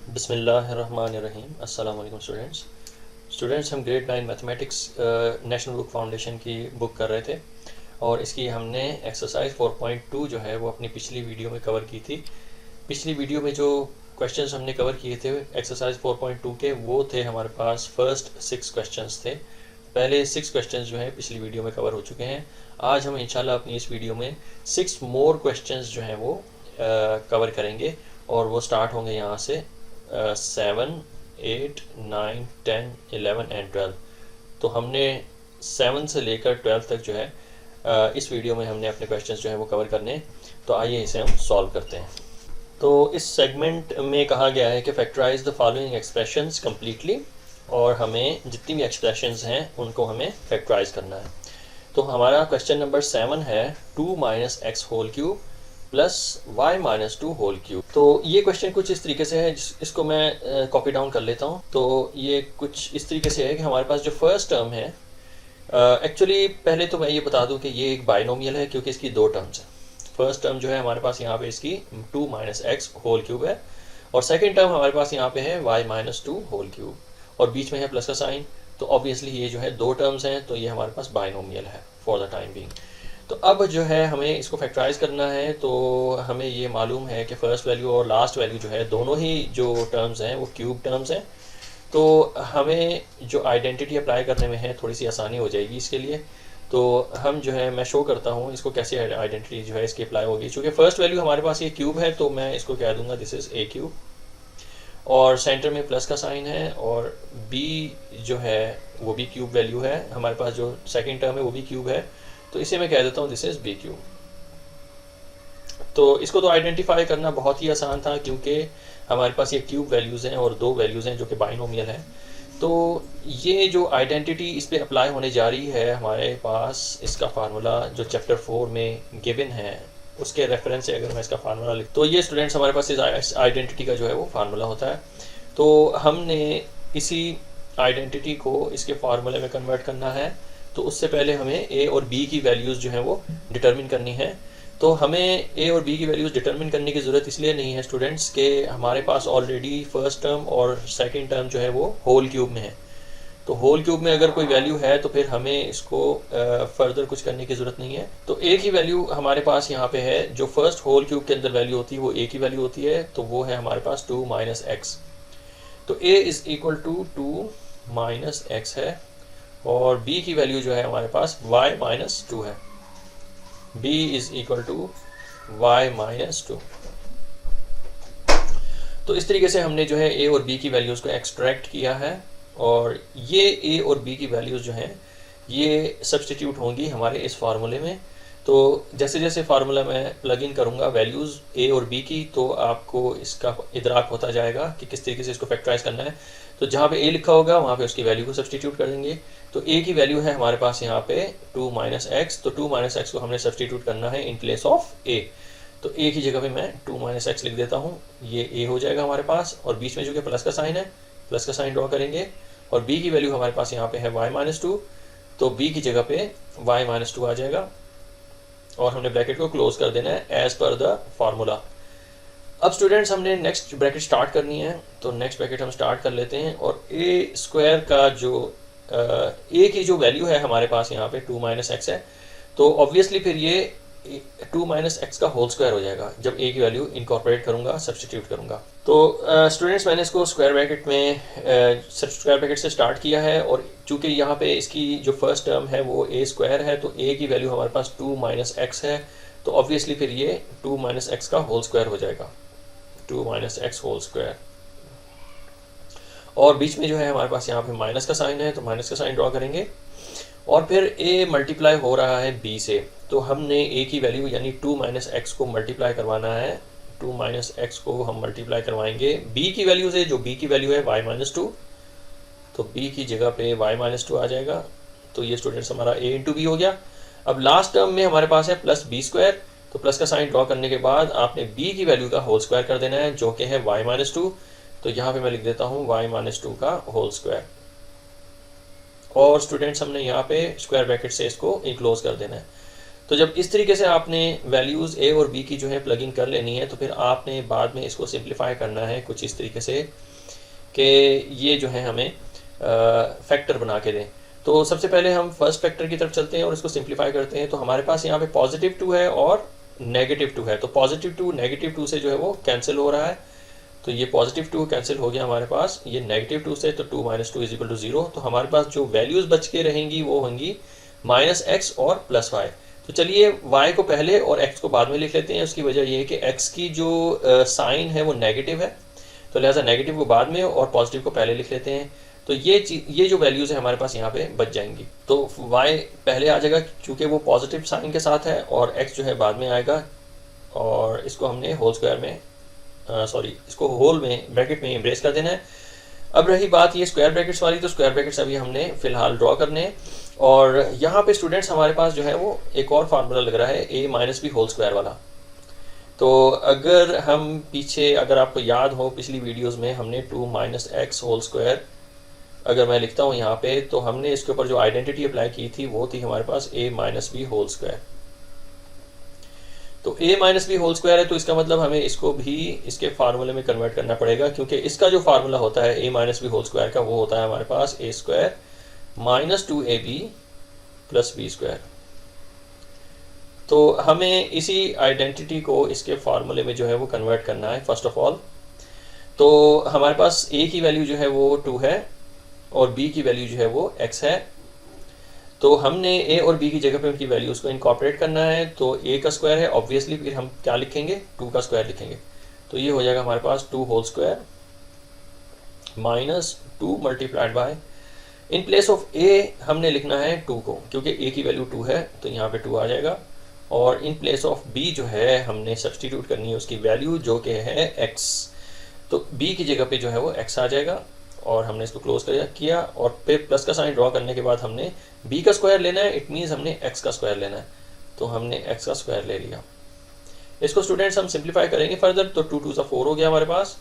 बिस्मिल्लाहिर्रहमानिर्रहीम। अस्सलाम वालेकुम स्टूडेंट्स, हम grade 9 mathematics national book foundation की बुक कर रहे थे और इसकी हमने एक्सरसाइज 4.2 जो है वो अपनी पिछली वीडियो में कवर की थी। पिछली वीडियो में जो क्वेश्चंस हमने कवर किए थे एक्सरसाइज 4.2 के, वो थे हमारे पास फर्स्ट 6 क्वेश्चंस थे। पहले 6 क्वेश्चंस जो हैं पिछली वीडियो में कवर हो चुके हैं। आज हम इंशाल्लाह अपनी इस वीडियो में 6 मोर क्वेश्चंस जो हैं वो कवर करेंगे और वो स्टार्ट होंगे यहाँ से 7, 8, 9, 10, 11 एंड 12। तो हमने 7 से लेकर 12 तक जो है इस वीडियो में हमने अपने क्वेश्चंस जो है वो कवर करने। तो आइए इसे हम सॉल्व करते हैं। तो इस सेगमेंट में कहा गया है कि factorise the following expressions completely, और हमें जितनी भी एक्सप्रेशंस हैं उनको हमें फैक्टराइज करना है। तो हमारा क्वेश्चन नंबर 7 है 2 minus x whole cube plus y minus 2 whole cube. तो ये क्वेश्चन कुछ इस तरीके से है, इसको मैं कॉपी डाउन कर लेता हूँ। तो ये कुछ इस तरीके से है कि हमारे पास जो फर्स्ट टर्म है, एक्चुअली पहले तो मैं ये बता दूं कि ये एक बाइनोमियल है क्योंकि इसकी दो टर्म्स हैं। फर्स्ट टर्म जो है हमारे पास यहाँ पे इसकी 2 माइनस एक्स होल क्यूब है, और सेकेंड टर्म हमारे पास यहाँ पे है वाई माइनस 2 होल क्यूब, और बीच में है प्लस का साइन। तो ऑब्वियसली ये जो है दो टर्म्स हैं, तो ये हमारे पास बाइनोमियल है फॉर द टाइम बीइंग। तो अब जो है हमें इसको फैक्टराइज करना है। तो हमें ये मालूम है कि फर्स्ट वैल्यू और लास्ट वैल्यू जो है दोनों ही जो टर्म्स हैं वो क्यूब टर्म्स हैं। तो हमें जो आइडेंटिटी अप्लाई करने में है थोड़ी सी आसानी हो जाएगी इसके लिए। तो हम जो है मैं शो करता हूँ इसको कैसे आइडेंटिटी जो है इसकी अप्लाई होगी। चूँकि फर्स्ट वैल्यू हमारे पास ये क्यूब है तो मैं इसको कह दूंगा दिस इज़ ए क्यूब, और सेंटर में प्लस का साइन है, और बी जो है वो भी क्यूब वैल्यू है। हमारे पास जो सेकेंड टर्म है वो भी क्यूब है, तो इसे मैं कह देता हूँ दिस इज बी क्यूब। तो इसको तो आइडेंटिफाई करना बहुत ही आसान था क्योंकि हमारे पास ये क्यूब वैल्यूज़ हैं और दो वैल्यूज़ हैं जो कि बाइनोमियल हैं। तो ये जो आइडेंटिटी इस पर अप्लाई होने जा रही है, हमारे पास इसका फार्मूला जो चैप्टर 4 में गिवन है उसके रेफरेंस से अगर मैं इसका फार्मूला लिख, तो ये स्टूडेंट्स हमारे पास इस आइडेंटिटी का जो है वो फार्मूला होता है। तो हमने इसी आइडेंटिटी को इसके फार्मूले में कन्वर्ट करना है। तो उससे पहले हमें ए और बी की वैल्यूज़ जो हैं वो डिटरमिन करनी है। तो हमें ए और बी की वैल्यूज़ डिटरमिन करने की ज़रूरत इसलिए नहीं है स्टूडेंट्स के हमारे पास ऑलरेडी फर्स्ट टर्म और सेकंड टर्म जो है वो होल क्यूब में है। तो होल क्यूब में अगर कोई वैल्यू है तो फिर हमें इसको फर्दर कुछ करने की ज़रूरत नहीं है। तो ए की वैल्यू हमारे पास यहाँ पे है, जो फर्स्ट होल क्यूब के अंदर वैल्यू होती है वो ए की वैल्यू होती है, तो वो है हमारे पास 2 माइनस एक्स। तो a is equal to 2 minus x है, और b की वैल्यू जो है हमारे पास y माइनस 2 है। b is equal to y minus 2। तो इस तरीके से हमने जो है a और b की वैल्यूज़ को एक्सट्रैक्ट किया है, और ये a और b की वैल्यूज़ जो हैं ये सब्स्टिट्यूट होंगी हमारे इस फार्मूले में। तो जैसे जैसे फार्मूला मैं प्लग इन करूँगा वैल्यूज़ a और b की, तो आपको इसका इदराक होता जाएगा कि किस तरीके से इसको फैक्टराइज करना है। तो जहाँ पे a लिखा होगा वहाँ पे उसकी वैल्यू को सब्स्टिट्यूट कर देंगे। तो a की वैल्यू है हमारे पास यहाँ पे 2 माइनस एक्स, तो 2 माइनस एक्स को हमने सब्स्टिट्यूट करना है इन प्लेस ऑफ a। तो a की जगह पे मैं 2 माइनस एक्स लिख देता हूँ, ये a हो जाएगा हमारे पास, और बीच में जो कि प्लस का साइन है, प्लस का साइन ड्रॉ करेंगे, और b की वैल्यू हमारे पास यहाँ पे है y माइनस 2, तो b की जगह पे y माइनस 2 आ जाएगा, और हमने ब्रैकेट को क्लोज कर देना है एज पर द फार्मूला। अब स्टूडेंट्स हमने नेक्स्ट ब्रैकेट स्टार्ट करनी है, तो नेक्स्ट ब्रैकेट हम स्टार्ट कर लेते हैं, और ए स्क्वायर का जो ए की जो वैल्यू है हमारे पास यहाँ पे 2 माइनस एक्स है, तो ऑब्वियसली फिर ये 2 माइनस एक्स का होल स्क्वायर हो जाएगा जब ए की वैल्यू इनकॉर्पोरेट करूँगा, सब्स्टिट्यूट करूँगा। तो स्टूडेंट्स मैंने इसको स्क्वायर ब्रैकेट से स्टार्ट किया है, और चूँकि यहाँ पे इसकी जो फर्स्ट टर्म है वो ए स्क्वायर है, तो ए की वैल्यू हमारे पास 2 माइनस एक्स है, तो ऑब्वियसली फिर ये 2 माइनस एक्स का होल स्क्वायर हो जाएगा, 2 माइनस एक्स होल स्क्वायर। और बीच में जो है हमारे पास यहाँ पे माइनस का साइन है, तो माइनस का साइन ड्रॉ करेंगे, और फिर a मल्टीप्लाई हो रहा है b से, तो हमने a की वैल्यू यानी 2 माइनस एक्स को मल्टीप्लाई करवाना है। 2 माइनस एक्स को हम मल्टीप्लाई करवाएंगे b की वैल्यू से, जो b की वैल्यू है y माइनस 2, तो b की जगह पे y माइनस 2 आ जाएगा। तो ये स्टूडेंट्स हमारा a इंटू बी हो गया। अब लास्ट टर्म में हमारे पास है प्लस बी स्क्वायर, तो प्लस का साइन ड्रॉ करने के बाद आपने b की वैल्यू का होल स्क्वायर कर देना है जो कि है y माइनस 2, तो यहाँ पे मैं लिख देता हूँ y माइनस 2 का होल स्क्वायर, और स्टूडेंट्स हमने यहाँ पे स्क्वायर ब्रैकेट से इसको इनक्लोज कर देना है। तो जब इस तरीके से आपने वैल्यूज़ ए और बी की जो है प्लगिंग कर लेनी है, तो फिर आपने बाद में इसको सिंप्लीफाई करना है कुछ इस तरीके से कि ये जो है हमें फैक्टर बना के दें। तो सबसे पहले हम फर्स्ट फैक्टर की तरफ चलते हैं और इसको सिंप्लीफाई करते हैं। तो हमारे पास यहाँ पे +2 है और -2 है। तो +2 -2 से जो है वो कैंसिल हो रहा है, तो ये +2 कैंसिल हो गया हमारे पास, ये -2 से, तो 2 - 2 = 0। तो हमारे पास जो वैल्यूज़ बच के रहेंगी वो होंगी -x और +y। तो चलिए y को पहले और x को बाद में लिख लेते हैं। उसकी वजह ये है कि x की जो साइन है वो नेगेटिव है, तो लिहाजा नेगेटिव को बाद में और पॉजिटिव को पहले लिख लेते हैं। तो ये जो वैल्यूज़ है हमारे पास यहाँ पे बच जाएंगी। तो y पहले आ जाएगा क्योंकि वो पॉजिटिव साइन के साथ है, और x जो है बाद में आएगा, और इसको हमने होल स्क्वायर में इसको होल में ब्रैकेट में एम्ब्रेस कर देना है। अब रही बात ये स्क्वायर ब्रैकेट्स वाली, तो स्क्वायर ब्रैकेट्स अभी हमने फिलहाल ड्रॉ करने हैं। और यहाँ पे स्टूडेंट्स हमारे पास जो है वो एक और फार्मूला लग रहा है a - b होल स्क्वायर वाला। तो अगर हम पीछे, अगर आपको याद हो पिछली वीडियोस में हमने 2 - x होल स्क्वायर, अगर मैं लिखता हूँ यहाँ पे, तो हमने इसके ऊपर जो आइडेंटिटी अप्लाई की थी वो थी हमारे पास a - b होल स्क्वायर। तो a - b होल स्क्वायर है, तो इसका मतलब हमें इसको भी इसके फार्मूले में कन्वर्ट करना पड़ेगा, क्योंकि इसका जो फार्मूला होता है a - b होल स्क्वायर का, वो होता है हमारे पास a² - 2ab + b स्क्वायर। तो हमें इसी आइडेंटिटी को इसके फार्मूले में जो है वो कन्वर्ट करना है फर्स्ट ऑफ ऑल। तो हमारे पास a की वैल्यू जो है वो 2 है और b की वैल्यू जो है वो x है। तो हमने a और b की जगह पे उनकी वैल्यूज़ को इनकॉर्पोरेट करना है। तो a का स्क्वायर है, ऑब्वियसली फिर हम क्या लिखेंगे, 2 का स्क्वायर लिखेंगे। तो ये हो जाएगा हमारे पास 2 whole square -2 multiplied by, in place of a हमने लिखना है 2 को, क्योंकि a की वैल्यू 2 है तो यहाँ पे 2 आ जाएगा। और इन प्लेस ऑफ b जो है हमने सब्सटीट्यूट करनी है उसकी वैल्यू, जो कि है x। तो b की जगह पे जो है वो x आ जाएगा, और हमने इसको क्लोज किया, और फिर प्लस का साइन ड्रॉ करने के बाद हमने b का स्क्वायर लेना है, इट मीन्स हमने x का स्क्वायर लेना है। तो हमने x का स्क्वायर ले लिया। इसको स्टूडेंट्स हम सिंप्लीफाई करेंगे फर्दर, तो 2 2 4 हो गया हमारे पास,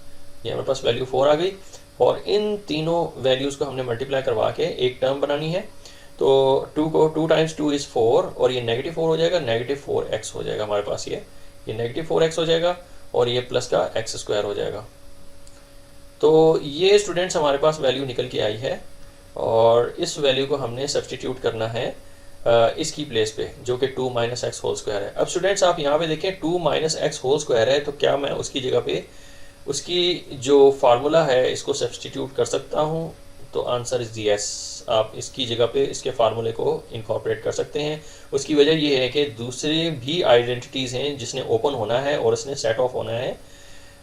ये हमारे पास वैल्यू 4 आ गई। और इन तीनों वैल्यूज़ को हमने मल्टीप्लाई करवा के एक टर्म बनानी है। तो 2 को 2 × 2 = 4, और ये -4 हो जाएगा, -4x हो जाएगा हमारे पास, ये -4x हो जाएगा, और ये प्लस का x² हो जाएगा। तो ये स्टूडेंट्स हमारे पास वैल्यू निकल के आई है, और इस वैल्यू को हमने सब्सटीट्यूट करना है इसकी प्लेस पे, जो कि 2 - x होल स्क्वायर है। अब स्टूडेंट्स आप यहाँ पे देखें 2 - x होल स्क्वायर है, तो क्या मैं उसकी जगह पे उसकी जो फार्मूला है इसको सब्सटीट्यूट कर सकता हूँ? तो आंसर इज़ यस। आप इसकी जगह पे इसके फार्मूले को इनकॉर्पोरेट कर सकते हैं। उसकी वजह ये है कि दूसरे भी आइडेंटिटीज़ हैं जिसने ओपन होना है और इसने सेट ऑफ होना है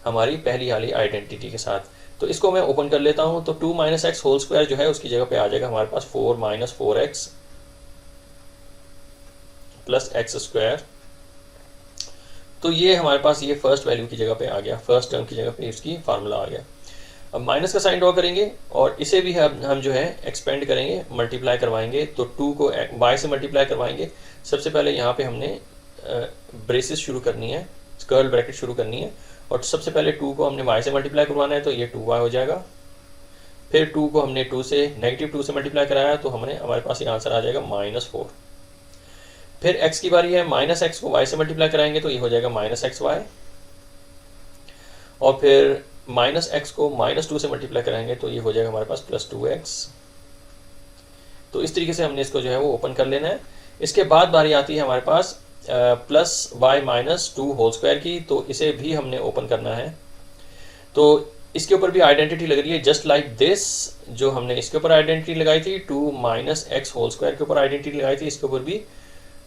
हमारी पहली वाली आइडेंटिटी के साथ। तो इसको मैं ओपन कर लेता हूँ। तो 2 - x होल स्क्वायर जो है उसकी जगह पे आ जाएगा हमारे पास 4 - 4x + x²। तो ये हमारे पास ये फर्स्ट वैल्यू की जगह पे आ गया, फर्स्ट टर्म की जगह पे इसकी फार्मूला आ गया। अब माइनस का साइन ड्रॉ करेंगे, और इसे भी हम जो है एक्सपेंड करेंगे, मल्टीप्लाई करवाएंगे। तो 2 को y से मल्टीप्लाई करवाएंगे। सबसे पहले यहाँ पे हमने ब्रेसेस शुरू करनी है, कर्ल ब्रैकेट शुरू करनी है, और सबसे पहले 2 को हमने y से मल्टीप्लाई करवाना है, तो ये 2y हो जाएगा। फिर 2 को हमने -2 से मल्टीप्लाई कराया, तो हमारे पास ये आंसर आ जाएगा -4। फिर x की बारी है, -x को y से मल्टीप्लाई कराएंगे, तो ये हो जाएगा -xy। और फिर -x को -2 से मल्टीप्लाई कराएंगे, तो ये हो जाएगा हमारे पास +2x। तो इस तरीके से हमने इसको जो है वो ओपन कर लेना है। इसके बाद बारी आती है हमारे पास +y - 2 होल स्क्वायर की, तो इसे भी हमने ओपन करना है। तो इसके ऊपर भी आइडेंटिटी लग रही है, जस्ट लाइक दिस। जो हमने इसके ऊपर आइडेंटिटी लगाई थी 2 - x होल स्क्वायर के ऊपर आइडेंटिटी लगाई थी, इसके ऊपर भी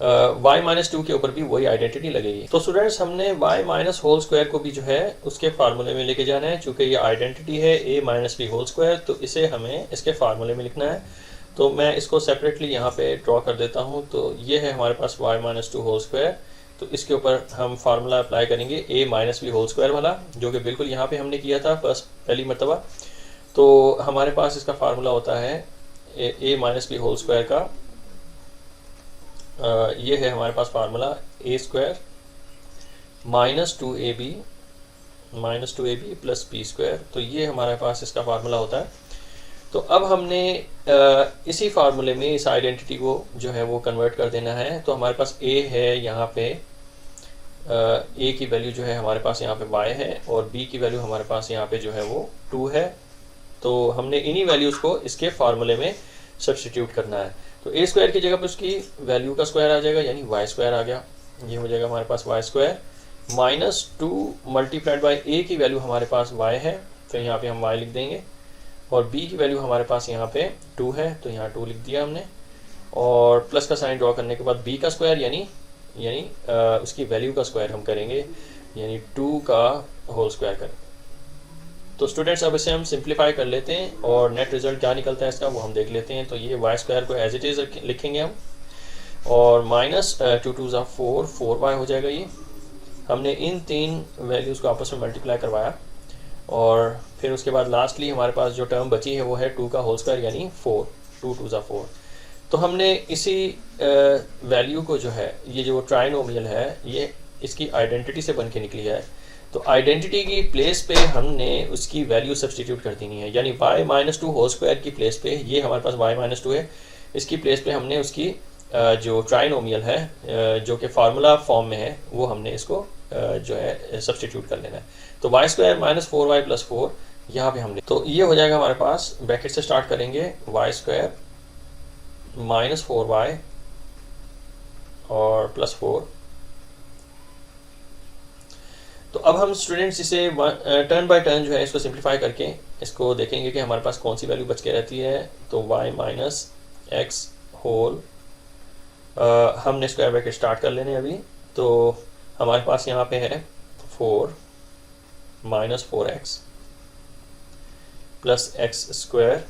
y - 2 के ऊपर भी वही आइडेंटिटी लगेगी। तो स्टूडेंट्स हमने y - होल स्क्वायर को भी जो है उसके फार्मूले में लेके जाना है। चूँकि ये आइडेंटिटी है a - b होल स्क्वायर, तो इसे हमें इसके फार्मूले में लिखना है। तो मैं इसको सेपरेटली यहाँ पे ड्रॉ कर देता हूँ। तो ये है हमारे पास y - 2 होल स्क्वायर। तो इसके ऊपर हम फार्मूला अप्लाई करेंगे a - b होल स्क्वायर वाला, जो कि बिल्कुल यहाँ पे हमने किया था पहली मरतबा। तो हमारे पास इसका फार्मूला होता है a - b होल स्क्वायर का। ये है हमारे पास फार्मूला a² -2ab + b²। तो ये हमारे पास इसका फार्मूला होता है। तो अब हमने इसी फार्मूले में इस आइडेंटिटी को जो है वो कन्वर्ट कर देना है। तो हमारे पास a है, यहाँ पे a की वैल्यू जो है हमारे पास यहाँ पे y है, और b की वैल्यू हमारे पास यहाँ पे जो है वो 2 है। तो हमने इन्हीं वैल्यूज़ को इसके फार्मूले में सब्सटीट्यूट करना है। तो a स्क्वायर की जगह पर उसकी वैल्यू का स्क्वायर आ जाएगा, यानी y स्क्वायर आ गया। ये हो जाएगा हमारे पास y square minus 2 multiplied by a की वैल्यू हमारे पास y है, तो यहाँ पे हम y लिख देंगे, और b की वैल्यू हमारे पास यहाँ पे 2 है, तो यहाँ 2 लिख दिया हमने, और प्लस का साइन ड्रॉ करने के बाद b का स्क्वायर यानी उसकी वैल्यू का स्क्वायर हम करेंगे, यानी 2 का होल स्क्वायर करेंगे। तो स्टूडेंट्स अब इसे हम सिंप्लीफाई कर लेते हैं और नेट रिजल्ट क्या निकलता है इसका वो हम देख लेते हैं। तो ये y स्क्वायर को एज इट इज़ लिखेंगे हम, और माइनस 2 2 ज़ा 4, 4y हो जाएगा। ये हमने इन तीन वैल्यूज़ को आपस में मल्टीप्लाई करवाया, और फिर उसके बाद लास्टली हमारे पास जो टर्म बची है वो है 2 का होल स्क्वायर यानी 4, 2 2 ज़ा 4। तो हमने इसी वैल्यू को जो है, ये जो ट्राइनोमियल है ये इसकी आइडेंटिटी से बन के निकली है। तो आइडेंटिटी की प्लेस पे हमने उसकी वैल्यू सब्सटीट्यूट कर देनी है, यानी y माइनस 2 होल स्क्वायर की प्लेस पे, ये हमारे पास y माइनस 2 है, इसकी प्लेस पे हमने उसकी जो ट्राइनोमियल है जो कि फार्मूला फॉर्म में है वो हमने इसको जो है सब्सटीट्यूट कर लेना है। तो y square minus 4y plus 4 यहाँ पे हमने, तो ये हो जाएगा हमारे पास, ब्रैकेट से स्टार्ट करेंगे, y स्क्वायर माइनस 4y और प्लस 4। तो अब हम स्टूडेंट्स इसे टर्न बाय टर्न जो है इसको सिंप्लीफाई करके इसको देखेंगे कि हमारे पास कौन सी वैल्यू बच के रहती है। तो y माइनस एक्स होल, हमने स्क्वायर ब्रैकेट स्टार्ट कर लेने अभी। तो हमारे पास यहाँ पे है 4 minus 4x plus x square.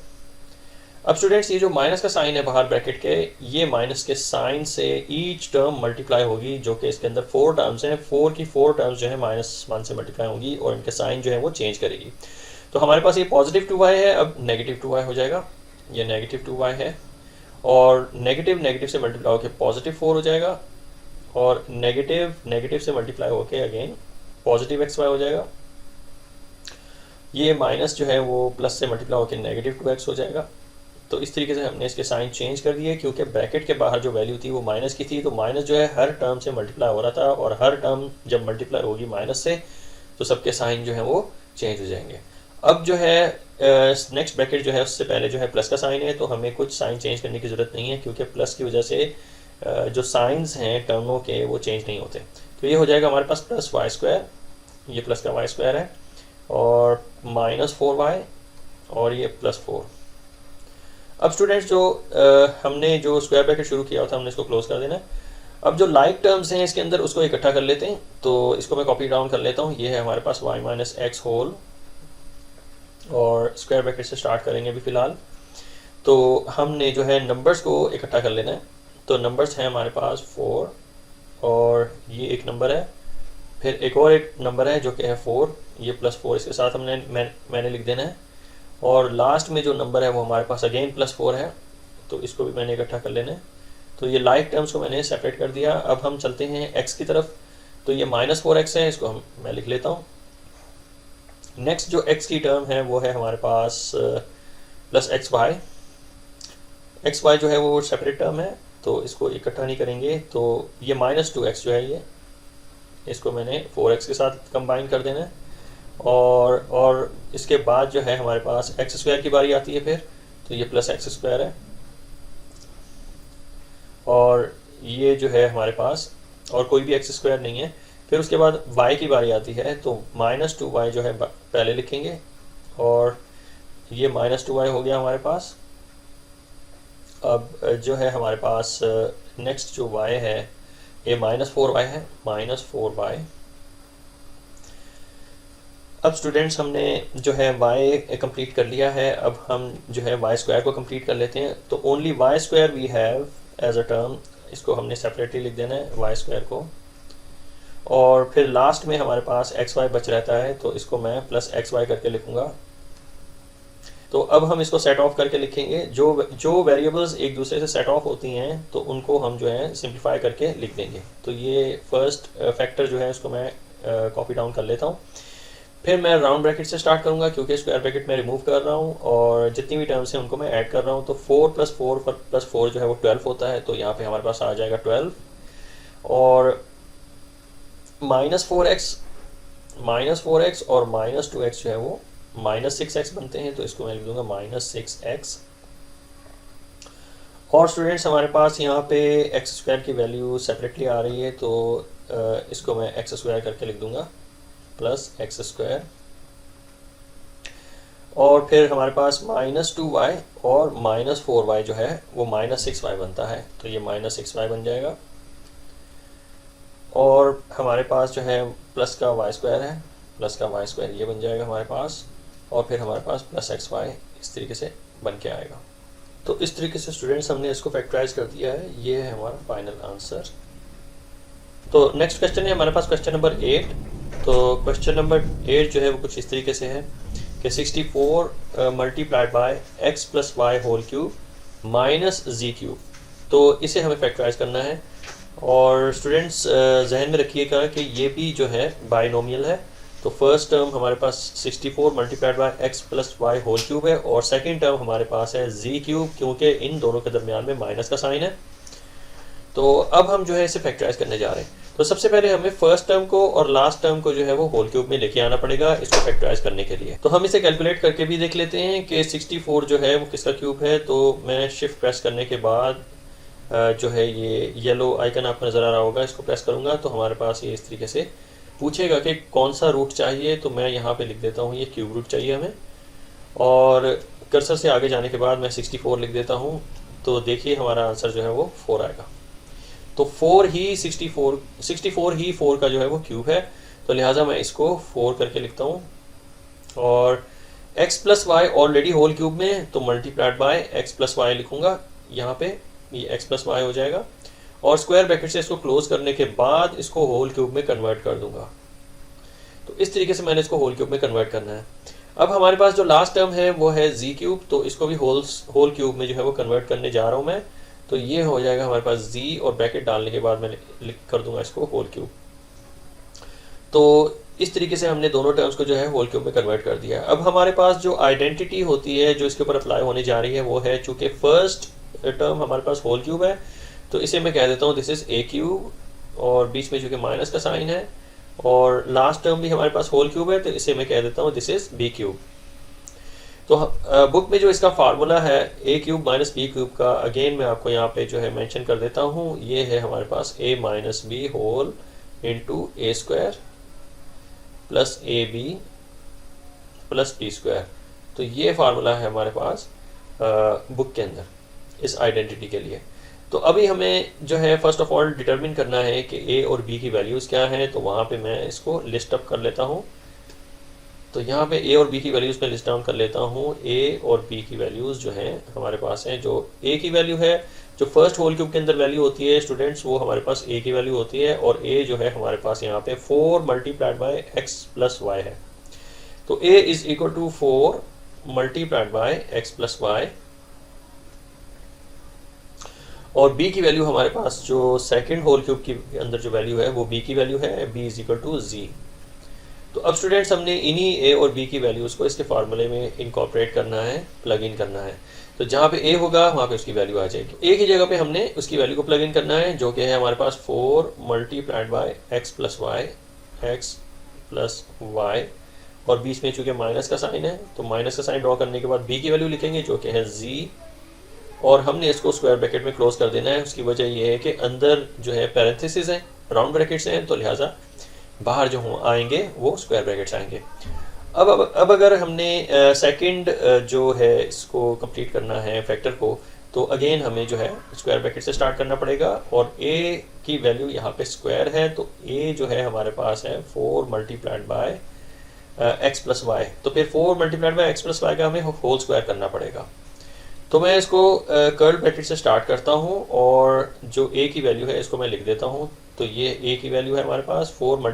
अब स्टूडेंट्स ये जो माइनस का साइन है बाहर ब्रैकेट के, ये माइनस के साइन से ईच टर्म मल्टीप्लाई होगी, जो कि इसके अंदर 4 टर्म्स हैं, 4 की 4 टर्म्स जो है -1 से मल्टीप्लाई होगी और इनके साइन जो है वो चेंज करेगी। तो हमारे पास ये पॉजिटिव 2y है, अब नेगेटिव 2y हो जाएगा, ये नेगेटिव 2y है, और नेगेटिव नेगेटिव से मल्टीप्लाई होकर पॉजिटिव 4 हो जाएगा, और नेगेटिव नेगेटिव से मल्टीप्लाई होकर अगेन पॉजिटिव xy हो जाएगा। ये माइनस जो है वो प्लस से मल्टीप्लाई होकर नेगेटिव 2x हो जाएगा। तो इस तरीके से हमने इसके साइन चेंज कर दिए, क्योंकि ब्रैकेट के बाहर जो वैल्यू थी वो माइनस की थी, तो माइनस जो है हर टर्म से मल्टीप्लाई हो रहा था, और हर टर्म जब मल्टीप्लाई होगी माइनस से तो सबके साइन जो है वो चेंज हो जाएंगे। अब जो है नेक्स्ट ब्रैकेट जो है उससे पहले जो है प्लस का साइन है, तो हमें कुछ साइन चेंज करने की ज़रूरत नहीं है, क्योंकि प्लस की वजह से जो साइंस हैं टर्मों के वो चेंज नहीं होते। तो ये हो जाएगा हमारे पास प्लस वाई स्क्वायर, ये प्लस का वाई स्क्वायर है, और माइनस 4y और ये प्लस 4। अब स्टूडेंट्स जो हमने जो स्क्वायर ब्रैकेट शुरू किया था हमने इसको क्लोज कर देना है। अब जो लाइक टर्म्स हैं इसके अंदर उसको इकट्ठा कर लेते हैं, तो इसको मैं कॉपी डाउन कर लेता हूँ। ये है हमारे पास y माइनस एक्स होल, और स्क्वायर ब्रैकेट से स्टार्ट करेंगे अभी फ़िलहाल। तो हमने जो है नंबर्स को इकट्ठा कर लेना है। तो नंबर्स हैं हमारे पास 4, और ये एक नंबर है, फिर एक और एक नंबर है जो कि है 4, ये प्लस 4 इसके साथ मैंने लिख देना है, और लास्ट में जो नंबर है वो हमारे पास अगेन प्लस 4 है, तो इसको भी मैंने इकट्ठा कर लेना है। तो ये लाइक टर्म्स को मैंने सेपरेट कर दिया। अब हम चलते हैं x की तरफ। तो ये माइनस 4x है, इसको मैं लिख लेता हूँ। नेक्स्ट जो x की टर्म है वो है हमारे पास प्लस xy जो है वो सेपरेट टर्म है, तो इसको इकट्ठा नहीं करेंगे। तो ये माइनस 2x जो है ये, इसको मैंने 4x के साथ कंबाइन कर देना है, और इसके बाद जो है हमारे पास एक्स स्क्वायर की बारी आती है फिर, तो ये प्लस एक्स स्क्वायर है, और ये जो है हमारे पास और कोई भी एक्स स्क्वायर नहीं है। फिर उसके बाद y की बारी आती है, तो माइनस 2y जो है पहले लिखेंगे, और ये माइनस 2y हो गया हमारे पास। अब जो है हमारे पास नेक्स्ट जो y है ये माइनस 4y है, माइनस 4y। अब स्टूडेंट्स हमने जो है y कंप्लीट कर लिया है, अब हम जो है y स्क्वायर को कंप्लीट कर लेते हैं। तो only y square we have as a term, इसको हमने सेपरेटली लिख देना है y स्क्वायर को, और फिर लास्ट में हमारे पास xy बच रहता है, तो इसको मैं प्लस xy करके लिखूँगा। तो अब हम इसको सेट ऑफ करके लिखेंगे। जो वेरिएबल्स एक दूसरे से सेट ऑफ होती हैं तो उनको हम जो है सिंप्लीफाई करके लिख देंगे। तो ये फर्स्ट फैक्टर जो है उसको मैं कॉपी डाउन कर लेता हूँ। फिर मैं राउंड ब्रैकेट से स्टार्ट करूंगा क्योंकि स्क्वायर ब्रैकेट मैं रिमूव कर रहा हूँ और जितनी भी टर्म्स हैं उनको मैं ऐड कर रहा हूँ। तो 4 + 4 + 4 जो है वो 12 होता है, तो यहाँ पे हमारे पास आ जाएगा 12 और -4x और -2x जो है वो -6x बनते हैं, तो इसको मैं लिख दूंगा -6x। और स्टूडेंट्स हमारे पास यहाँ पे x² की वैल्यू सेपरेटली आ रही है, तो इसको मैं x² करके लिख दूंगा +x²। और फिर हमारे पास -2y और -4y जो है वो -6y बनता है, तो ये -6y बन जाएगा। और हमारे पास जो है प्लस का y² है, प्लस का y² ये बन जाएगा हमारे पास। और फिर हमारे पास +xy इस तरीके से बन के आएगा। तो इस तरीके से स्टूडेंट्स हमने इसको फैक्टराइज कर दिया है। ये है हमारा फाइनल आंसर। तो नेक्स्ट क्वेश्चन है हमारे पास क्वेश्चन नंबर 8। तो क्वेश्चन नंबर 8 जो है वो कुछ इस तरीके से है कि 64 × x + y whole cube -z³। तो इसे हमें फैक्टराइज करना है। और स्टूडेंट्स जहन में रखिएगा कि ये भी जो है बाइनोमियल है। तो फर्स्ट टर्म हमारे पास 64 × x + y होल क्यूब है और सेकंड टर्म हमारे पास है z³ क्योंकि इन दोनों के दरमियान में माइनस का साइन है। तो अब हम जो है इसे फैक्टराइज करने जा रहे हैं। तो सबसे पहले हमें फर्स्ट टर्म को और लास्ट टर्म को जो है वो होल क्यूब में लेके आना पड़ेगा इसको फैक्टराइज करने के लिए। तो हम इसे कैलकुलेट करके भी देख लेते हैं कि 64 जो है वो किसका क्यूब है। तो मैं शिफ्ट प्रेस करने के बाद जो है ये येलो आइकन आपको नज़र आ रहा होगा, इसको प्रेस करूँगा तो हमारे पास ये इस तरीके से पूछेगा कि कौन सा रूट चाहिए। तो मैं यहाँ पे लिख देता हूँ ये क्यूब रूट चाहिए हमें, और कर्सर से आगे जाने के बाद मैं 64 लिख देता हूँ। तो देखिए हमारा आंसर जो है वो 4 आएगा। तो 4 ही 64 ही 4 का जो है वो क्यूब है, तो लिहाजा मैं इसको 4 करके लिखता हूँ। और x + y already whole cube में, तो × x + y लिखूँगा यहाँ पे, ये x + y हो जाएगा। और स्क्वायर ब्रैकेट से इसको क्लोज करने के बाद इसको होल क्यूब में कन्वर्ट कर दूंगा। तो इस तरीके से मैंने इसको होल क्यूब में कन्वर्ट करना है। अब हमारे पास जो लास्ट टर्म है वो है z³, तो इसको भी होल क्यूब में जो है वो कन्वर्ट करने जा रहा हूँ मैं। तो ये हो जाएगा हमारे पास z और ब्रैकेट डालने के बाद मैं लिख कर दूंगा इसको होल क्यूब। तो इस तरीके से हमने दोनों टर्म्स को जो है होल क्यूब में कन्वर्ट कर दिया। अब हमारे पास जो आइडेंटिटी होती है जो इसके ऊपर अप्लाई होने जा रही है वो है, चूंकि फर्स्ट टर्म हमारे पास होल क्यूब है तो इसे मैं कह देता हूँ दिस इज a³ और बीच में चूंकि माइनस का साइन है, और लास्ट टर्म भी हमारे पास होल क्यूब है तो इसे मैं कह देता हूँ दिस इज b³। तो बुक में जो इसका फार्मूला है a³ - b³ का, अगेन मैं आपको यहाँ पे जो है मेंशन कर देता हूँ। ये है हमारे पास a - b whole into a² plus ab plus b²। तो ये फार्मूला है हमारे पास बुक के अंदर इस आइडेंटिटी के लिए। तो अभी हमें जो है फर्स्ट ऑफ ऑल डिटरमिन करना है कि a और b की वैल्यूज़ क्या हैं। तो वहाँ पे मैं इसको लिस्ट अप कर लेता हूँ। तो यहाँ पे a और b की वैल्यूज़ मैं लिस्ट डाउन कर लेता हूँ। a और b की वैल्यूज़ जो हैं हमारे पास हैं, जो a की वैल्यू है जो फर्स्ट होल क्यूब के अंदर वैल्यू होती है स्टूडेंट्स, वो हमारे पास a की वैल्यू होती है। और a जो है हमारे पास यहाँ पे 4 × x + y है। तो a is equal to 4 × x + y। और b की वैल्यू हमारे पास जो सेकंड होल क्यूब के अंदर जो वैल्यू है वो b की वैल्यू है, b is equal to z। तो अब स्टूडेंट्स हमने इन्हीं a और b की वैल्यूज़ को इसके फार्मूले में इनकॉर्पोरेट करना है, प्लग इन करना है। तो जहाँ पे a होगा वहाँ पे उसकी वैल्यू आ जाएगी। a की जगह पे हमने उसकी वैल्यू को प्लग इन करना है जो कि है हमारे पास 4 × x + y, x + y, और बीच में चूँकि माइनस का साइन है तो माइनस का साइन ड्रॉ करने के बाद b की वैल्यू लिखेंगे जो कि है z, और हमने इसको स्क्वायर ब्रैकेट में क्लोज कर देना है। उसकी वजह यह है कि अंदर जो है पैरेंथेसिस है, राउंड ब्रैकेट्स हैं, तो लिहाजा बाहर जो हों आएंगे वो स्क्वायर ब्रैकेट्स आएंगे। अब अगर हमने सेकंड जो है इसको कंप्लीट करना है फैक्टर को, तो अगेन हमें जो है स्क्वायर ब्रैकेट से स्टार्ट करना पड़ेगा। और a की वैल्यू यहाँ पे स्क्वायर है, तो a जो है हमारे पास है 4 × x + y। तो फिर 4 × x + y का हमें होल स्क्वायर करना पड़ेगा। तो मैं इसको कर्ल ब्रैकेट से स्टार्ट करता हूँ और जो a की वैल्यू है इसको मैं लिख देता हूँ। तो ये a की वैल्यू है हमारे पास 4 ×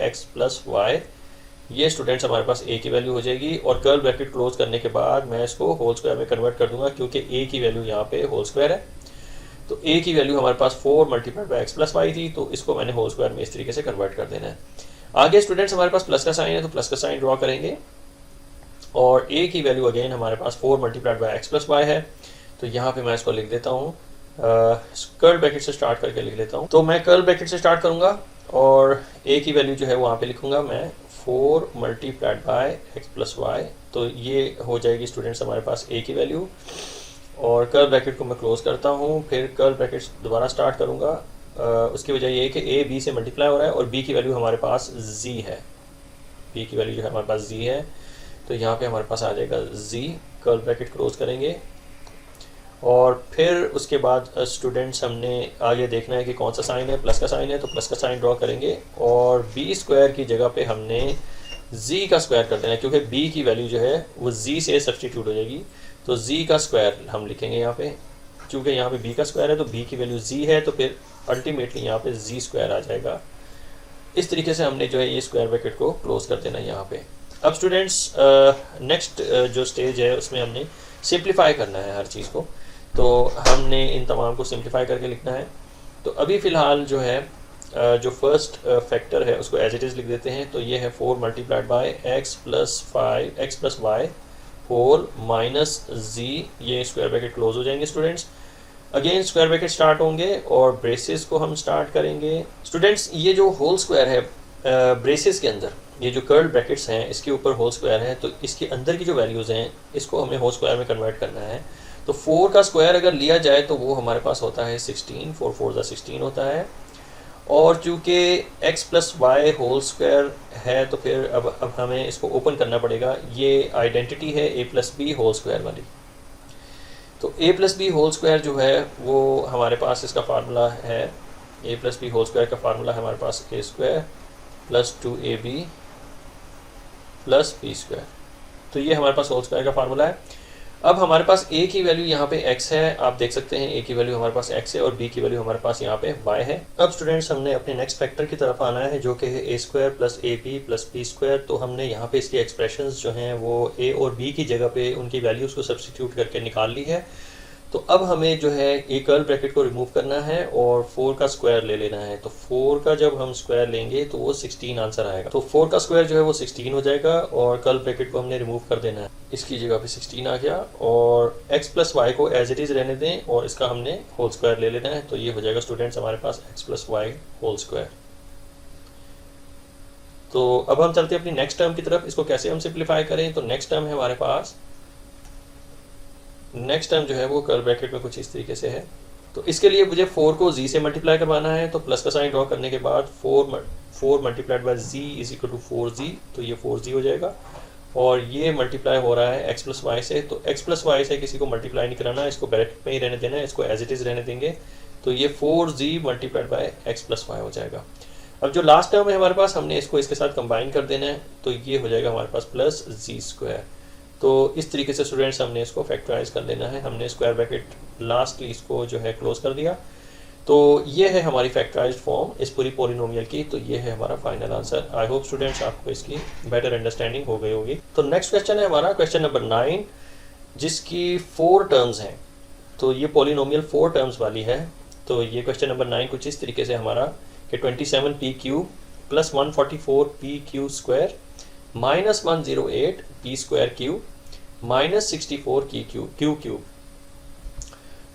x + y। ये स्टूडेंट्स हमारे पास a की वैल्यू हो जाएगी, और कर्ल ब्रैकेट क्लोज करने के बाद मैं इसको होल स्क्वायर में कन्वर्ट कर दूंगा क्योंकि a की वैल्यू यहाँ पे होल स्क्वायर है। तो a की वैल्यू हमारे पास 4 × x + y थी, तो इसको मैंने होल स्क्वायर में इस तरीके से कन्वर्ट कर देना है। आगे स्टूडेंट्स हमारे पास प्लस का साइन है तो प्लस का साइन ड्रॉ करेंगे, और ए की वैल्यू अगेन हमारे पास 4 multiplied by x plus y है। तो यहाँ पे मैं इसको लिख देता हूँ, कर्ल ब्रैकेट से स्टार्ट करके लिख लेता हूँ। तो मैं कर्ल ब्रैकेट से स्टार्ट करूँगा और ए की वैल्यू जो है वहाँ पे लिखूँगा मैं 4 multiplied by x plus y. तो ये हो जाएगी स्टूडेंट्स हमारे पास ए की वैल्यू, और कर्ल ब्रैकेट को मैं क्लोज करता हूँ, फिर कर्ल ब्रैकेट दोबारा स्टार्ट करूँगा। उसकी वजह ये है कि ए बी से मल्टीप्लाई हो रहा है और बी की वैल्यू हमारे पास जी है, बी की वैल्यू जो है हमारे पास जी है। तो यहाँ पे हमारे पास आ जाएगा जी, कर्ल ब्रैकेट क्लोज करेंगे, और फिर उसके बाद स्टूडेंट्स हमने आगे देखना है कि कौन सा साइन है, प्लस का साइन है तो प्लस का साइन ड्रॉ करेंगे, और बी स्क्वायर की जगह पे हमने जी का स्क्वायर कर देना है, क्योंकि बी की वैल्यू जो है वो जी से सब्सटीट्यूट हो जाएगी। तो जी का स्क्वायर हम लिखेंगे यहाँ पे, क्योंकि यहाँ पे बी का स्क्वायर है तो बी की वैल्यू जी है, तो फिर अल्टीमेटली यहाँ पे जी स्क्वायर आ जाएगा। इस तरीके से हमने जो है ये स्क्वायर ब्रैकेट को क्लोज कर देना है यहाँ पे। अब स्टूडेंट्स नेक्स्ट जो स्टेज है उसमें हमने सिंप्लीफाई करना है हर चीज़ को, तो हमने इन तमाम को सिंप्लीफाई करके लिखना है। तो अभी फ़िलहाल जो है जो फर्स्ट फैक्टर है उसको एज इट इज़ लिख देते हैं। तो ये है 4 multiplied by x plus Y whole minus G, ये स्क्वायर ब्रैकेट क्लोज हो जाएंगे students. Again square bracket start होंगे और ब्रेसेस को हम स्टार्ट करेंगे। स्टूडेंट्स ये जो होल स्क्वायर है ब्रेसेस के अंदर, ये जो कर्ल ब्रैकेट्स हैं इसके ऊपर होल स्क्वायर है, तो इसके अंदर की जो वैल्यूज़ हैं इसको हमें होल स्क्वायर में कन्वर्ट करना है। तो 4 का स्क्वायर अगर लिया जाए तो वो हमारे पास होता है 16, 4 4 16 होता है, और चूँकि x plus Y whole square है तो फिर अब हमें इसको ओपन करना पड़ेगा। ये आइडेंटिटी है a plus b whole square वाली। तो a plus b whole square जो है वो हमारे पास इसका फार्मूला है, a plus b whole square का फार्मूला है हमारे पास a square plus 2ab plus b square. तो ये हमारे पास होल स्क्वायर का फार्मूला है। अब हमारे पास a की वैल्यू यहाँ पे x है, आप देख सकते हैं a की वैल्यू हमारे पास x है और b की वैल्यू हमारे पास यहाँ पे y है। अब स्टूडेंट्स हमने अपने नेक्स्ट फैक्टर की तरफ आना है जो कि है a square plus a b plus b square. तो हमने यहाँ पे इसकी एक्सप्रेशंस जो हैं वो a और b की जगह पे उनकी वैल्यूज़ को सब्सटीट्यूट करके निकाल ली है। तो अब हमें जो है ए कर्ल ब्रैकेट को रिमूव करना है और 4 का स्क्वायर ले लेना है। तो 4 का जब हम स्क्वायर लेंगे तो वो 16 आंसर आएगा। तो 4 का स्क्वायर जो है वो 16 हो जाएगा और कर्ल ब्रैकेट को हमने रिमूव कर देना है, इसकी जगह पे 16 आ गया, और x प्लस वाई को एज इट इज़ रहने दें और इसका हमने होल स्क्वायर ले लेना है। तो ये हो जाएगा स्टूडेंट्स हमारे पास x plus Y whole square. तो अब हम चलते हैं अपनी नेक्स्ट टर्म की तरफ, इसको कैसे हम सिंप्लीफाई करें। तो नेक्स्ट टर्म है हमारे पास, नेक्स्ट टर्म जो है वो कर्ल ब्रैकेट में कुछ इस तरीके से है। तो इसके लिए मुझे 4 को z से मल्टीप्लाई करवाना है। तो प्लस का साइन ड्रॉ करने के बाद 4 multiplied by z is equal to 4z, तो ये 4z हो जाएगा, और ये मल्टीप्लाई हो रहा है x प्लस वाई से। तो x प्लस वाई से किसी को मल्टीप्लाई नहीं कराना है, इसको ब्रैकेट में ही रहने देना है, इसको एज इट इज़ रहने देंगे। तो ये 4z multiplied by x plus y हो जाएगा। अब जो लास्ट टर्म है हमारे पास, हमने इसको इसके साथ कंबाइन कर देना है, तो ये हो जाएगा हमारे पास प्लस z स्क्वायर। तो इस तरीके से स्टूडेंट्स हमने इसको फैक्टराइज कर लेना है। हमने स्क्वायर ब्रैकेट लास्टली इसको जो है क्लोज कर दिया। तो ये है हमारी फैक्टराइज्ड फॉर्म इस पूरी पॉलिनोमियल की। तो ये है हमारा final answer. I hope students आपको इसकी बेटर अंडरस्टैंडिंग हो गई होगी। तो नेक्स्ट क्वेश्चन है हमारा क्वेश्चन नंबर 9, जिसकी 4 टर्म्स हैं। तो ये पॉलिनोमियल 4 टर्म्स वाली है। तो ये क्वेश्चन नंबर 9 कुछ इस तरीके से हमारा कि 27p³ plus 144p³ square minus 108p square cube minus 64q³।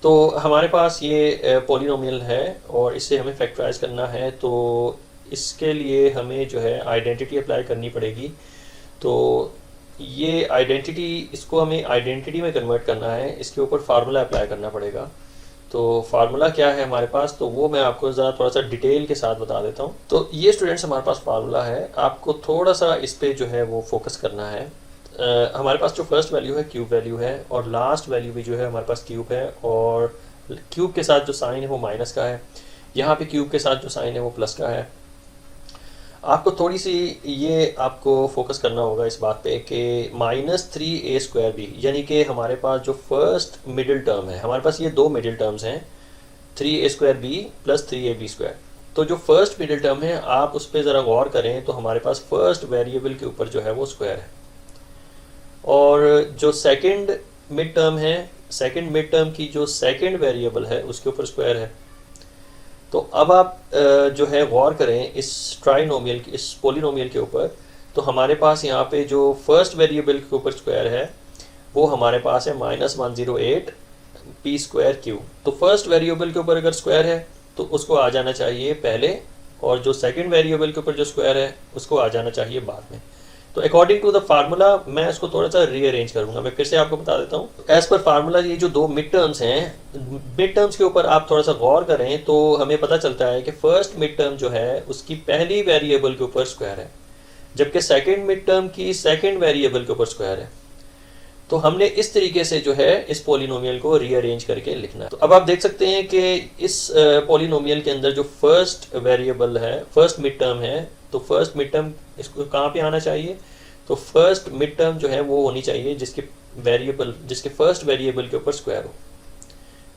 तो हमारे पास ये पॉलिनोमियल है और इसे हमें फैक्टराइज करना है। तो इसके लिए हमें जो है आइडेंटिटी अप्लाई करनी पड़ेगी। तो ये आइडेंटिटी, इसको हमें आइडेंटिटी में कन्वर्ट करना है, इसके ऊपर फार्मूला अप्लाई करना पड़ेगा। तो फार्मूला क्या है हमारे पास, तो वो मैं आपको ज़रा थोड़ा सा डिटेल के साथ बता देता हूँ। तो ये स्टूडेंट्स हमारे पास फार्मूला है, आपको थोड़ा सा इस पे जो है वो फोकस करना है। हमारे पास जो फर्स्ट वैल्यू है क्यूब वैल्यू है, और लास्ट वैल्यू भी जो है हमारे पास क्यूब है, और क्यूब के साथ जो साइन है वो माइनस का है। यहाँ पे क्यूब के साथ जो साइन है वो प्लस का है। आपको थोड़ी सी ये आपको फोकस करना होगा इस बात पे कि -3a²b, यानी कि हमारे पास जो फर्स्ट मिडिल टर्म है, हमारे पास ये 2 मिडिल टर्म्स हैं 3a² प्लस 3ab²। तो जो फर्स्ट मिडिल टर्म है आप उस पर ज़रा गौर करें, तो हमारे पास फर्स्ट वेरिएबल के ऊपर जो है वो स्क्वायर है, और जो सेकंड मिड टर्म है, सेकंड मिड टर्म की जो सेकंड वेरिएबल है उसके ऊपर स्क्वायर है। तो अब आप जो है गौर करें इस ट्राइनोमियल इस पोलिनोमियल के ऊपर। तो हमारे पास यहाँ पे जो फर्स्ट वेरिएबल के ऊपर स्क्वायर है वो हमारे पास है -108 पी स्क्वायर क्यू। तो फर्स्ट वेरिएबल के ऊपर अगर स्क्वायर है तो उसको आ जाना चाहिए पहले, और जो सेकंड वेरिएबल के ऊपर जो स्क्वायर है उसको आ जाना चाहिए बाद में। तो अकॉर्डिंग टू द फार्मूला मैं इसको थोड़ा सा रीअरेंज करूंगा। मैं फिर से आपको बता देता हूँ, एज पर फार्मूला ये जो दो मिड टर्म्स हैं, मिड टर्म्स के ऊपर आप थोड़ा सा गौर करें तो हमें पता चलता है कि फर्स्ट मिड टर्म जो है उसकी पहली वेरिएबल के ऊपर स्क्वायर है, जबकि सेकंड मिड टर्म की सेकंड वेरिएबल के ऊपर स्क्वायर है। तो हमने इस तरीके से जो है इस पॉलिनोमियल को रीअरेंज करके लिखना है। तो अब आप देख सकते हैं कि इस पॉलिनोमियल के अंदर जो फर्स्ट वेरिएबल है, फर्स्ट मिड टर्म है, तो फर्स्ट मिड टर्म इसको कहाँ पे आना चाहिए? तो फर्स्ट मिड टर्म जो है वो होनी चाहिए जिसके फर्स्ट वेरिएबल के ऊपर स्क्वायर हो।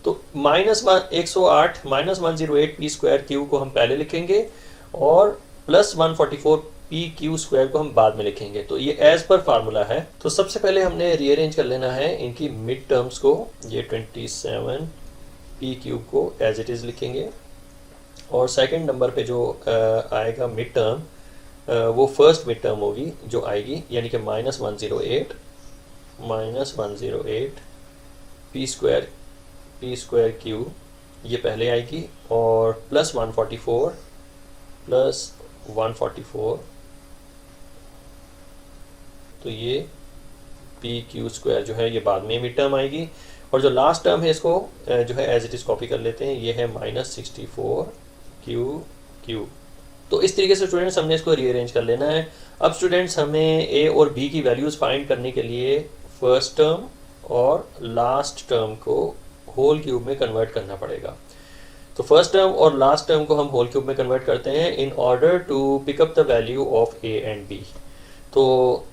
तो -108 -108 पी स्क्वायर क्यू को हम पहले लिखेंगे और +144 पी क्यू स्क्वायर को हम बाद में लिखेंगे। तो ये एज पर फार्मूला है। तो सबसे पहले हमने रीअरेंज कर लेना है इनकी मिड टर्म्स को। ये 27 पी क्यूब को एज इट इज़ लिखेंगे, और सेकंड नंबर पे जो आएगा मिड टर्म वो फर्स्ट मिड टर्म होगी जो आएगी, यानी कि -108 पी स्क्वायर क्यू, ये पहले आएगी, और +144 तो ये पी क्यू स्क्वायर जो है ये बाद में मिड टर्म आएगी। और जो लास्ट टर्म है इसको जो है एज इट इज़ कॉपी कर लेते हैं, ये है -64 क्यू। तो इस तरीके से स्टूडेंट्स हमने इसको रीअरेंज कर लेना है। अब स्टूडेंट्स हमें ए और बी की वैल्यूज़ फाइंड करने के लिए फर्स्ट टर्म और लास्ट टर्म को होल क्यूब में कन्वर्ट करना पड़ेगा। तो फर्स्ट टर्म और लास्ट टर्म को हम होल क्यूब में कन्वर्ट करते हैं in order to pick up the value of a and b. तो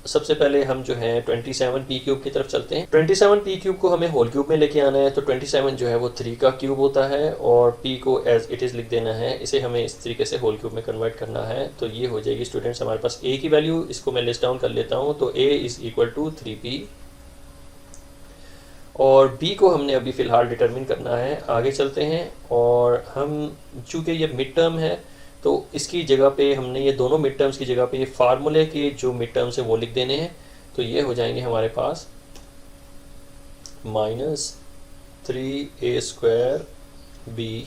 सबसे पहले हम जो है 27 पी क्यूब की तरफ चलते हैं। 27 पी क्यूब को हमें होल क्यूब में लेके आना है। तो 27 जो है वो 3 का क्यूब होता है, और पी को एज इट इज़ लिख देना है। इसे हमें इस तरीके से होल क्यूब में कन्वर्ट करना है। तो ये हो जाएगी स्टूडेंट्स हमारे पास ए की वैल्यू, इसको मैं लिस्ट डाउन कर लेता हूँ। तो a is equal to 3p, और बी को हमने अभी फ़िलहाल डिटरमिन करना है। आगे चलते हैं, और हम चूँकि ये मिड टर्म है तो इसकी जगह पे हमने ये दोनों मिड टर्म्स की जगह पे ये फार्मूले के जो मिड टर्म्स है वो लिख देने हैं। तो ये हो जाएंगे हमारे पास -3a² b